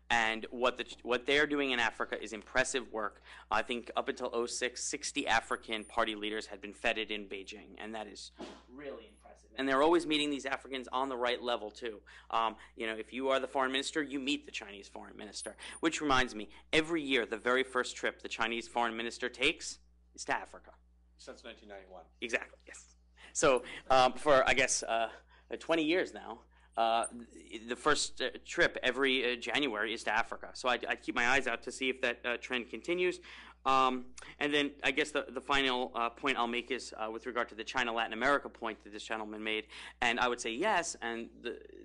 Speaker 2: And what they're doing in Africa is impressive work. I think up until 2006, 60 African party leaders had been feted in Beijing, and that is really impressive. And they're always meeting these Africans on the right level, too. If you are the foreign minister, you meet the Chinese foreign minister. Which reminds me, every year, the very first trip the Chinese foreign minister takes is to Africa.
Speaker 3: Since 1991.
Speaker 2: Exactly, yes. So for, I guess, 20 years now, the first trip every January is to Africa. So I keep my eyes out to see if that trend continues. And then I guess the final point I'll make is with regard to the China-Latin America point that this gentleman made. And I would say yes, and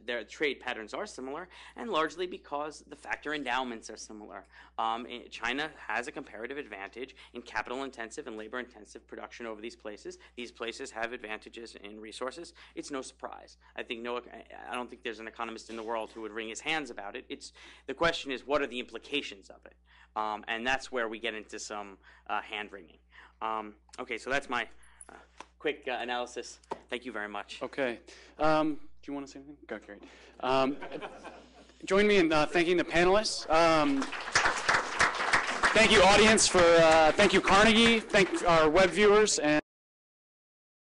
Speaker 2: their trade patterns are similar, and largely because the factor endowments are similar. China has a comparative advantage in capital-intensive and labor-intensive production over these places. These places have advantages in resources. It's no surprise. I don't think there's an economist in the world who would wring his hands about it. The question is, what are the implications of it? And that's where we get into some hand-wringing. Okay, so that's my quick analysis. Thank you very much.
Speaker 1: Okay. Do you want to say anything? Go, great. Join me in thanking the panelists. Thank you, audience, thank you, Carnegie. Thank our web viewers. And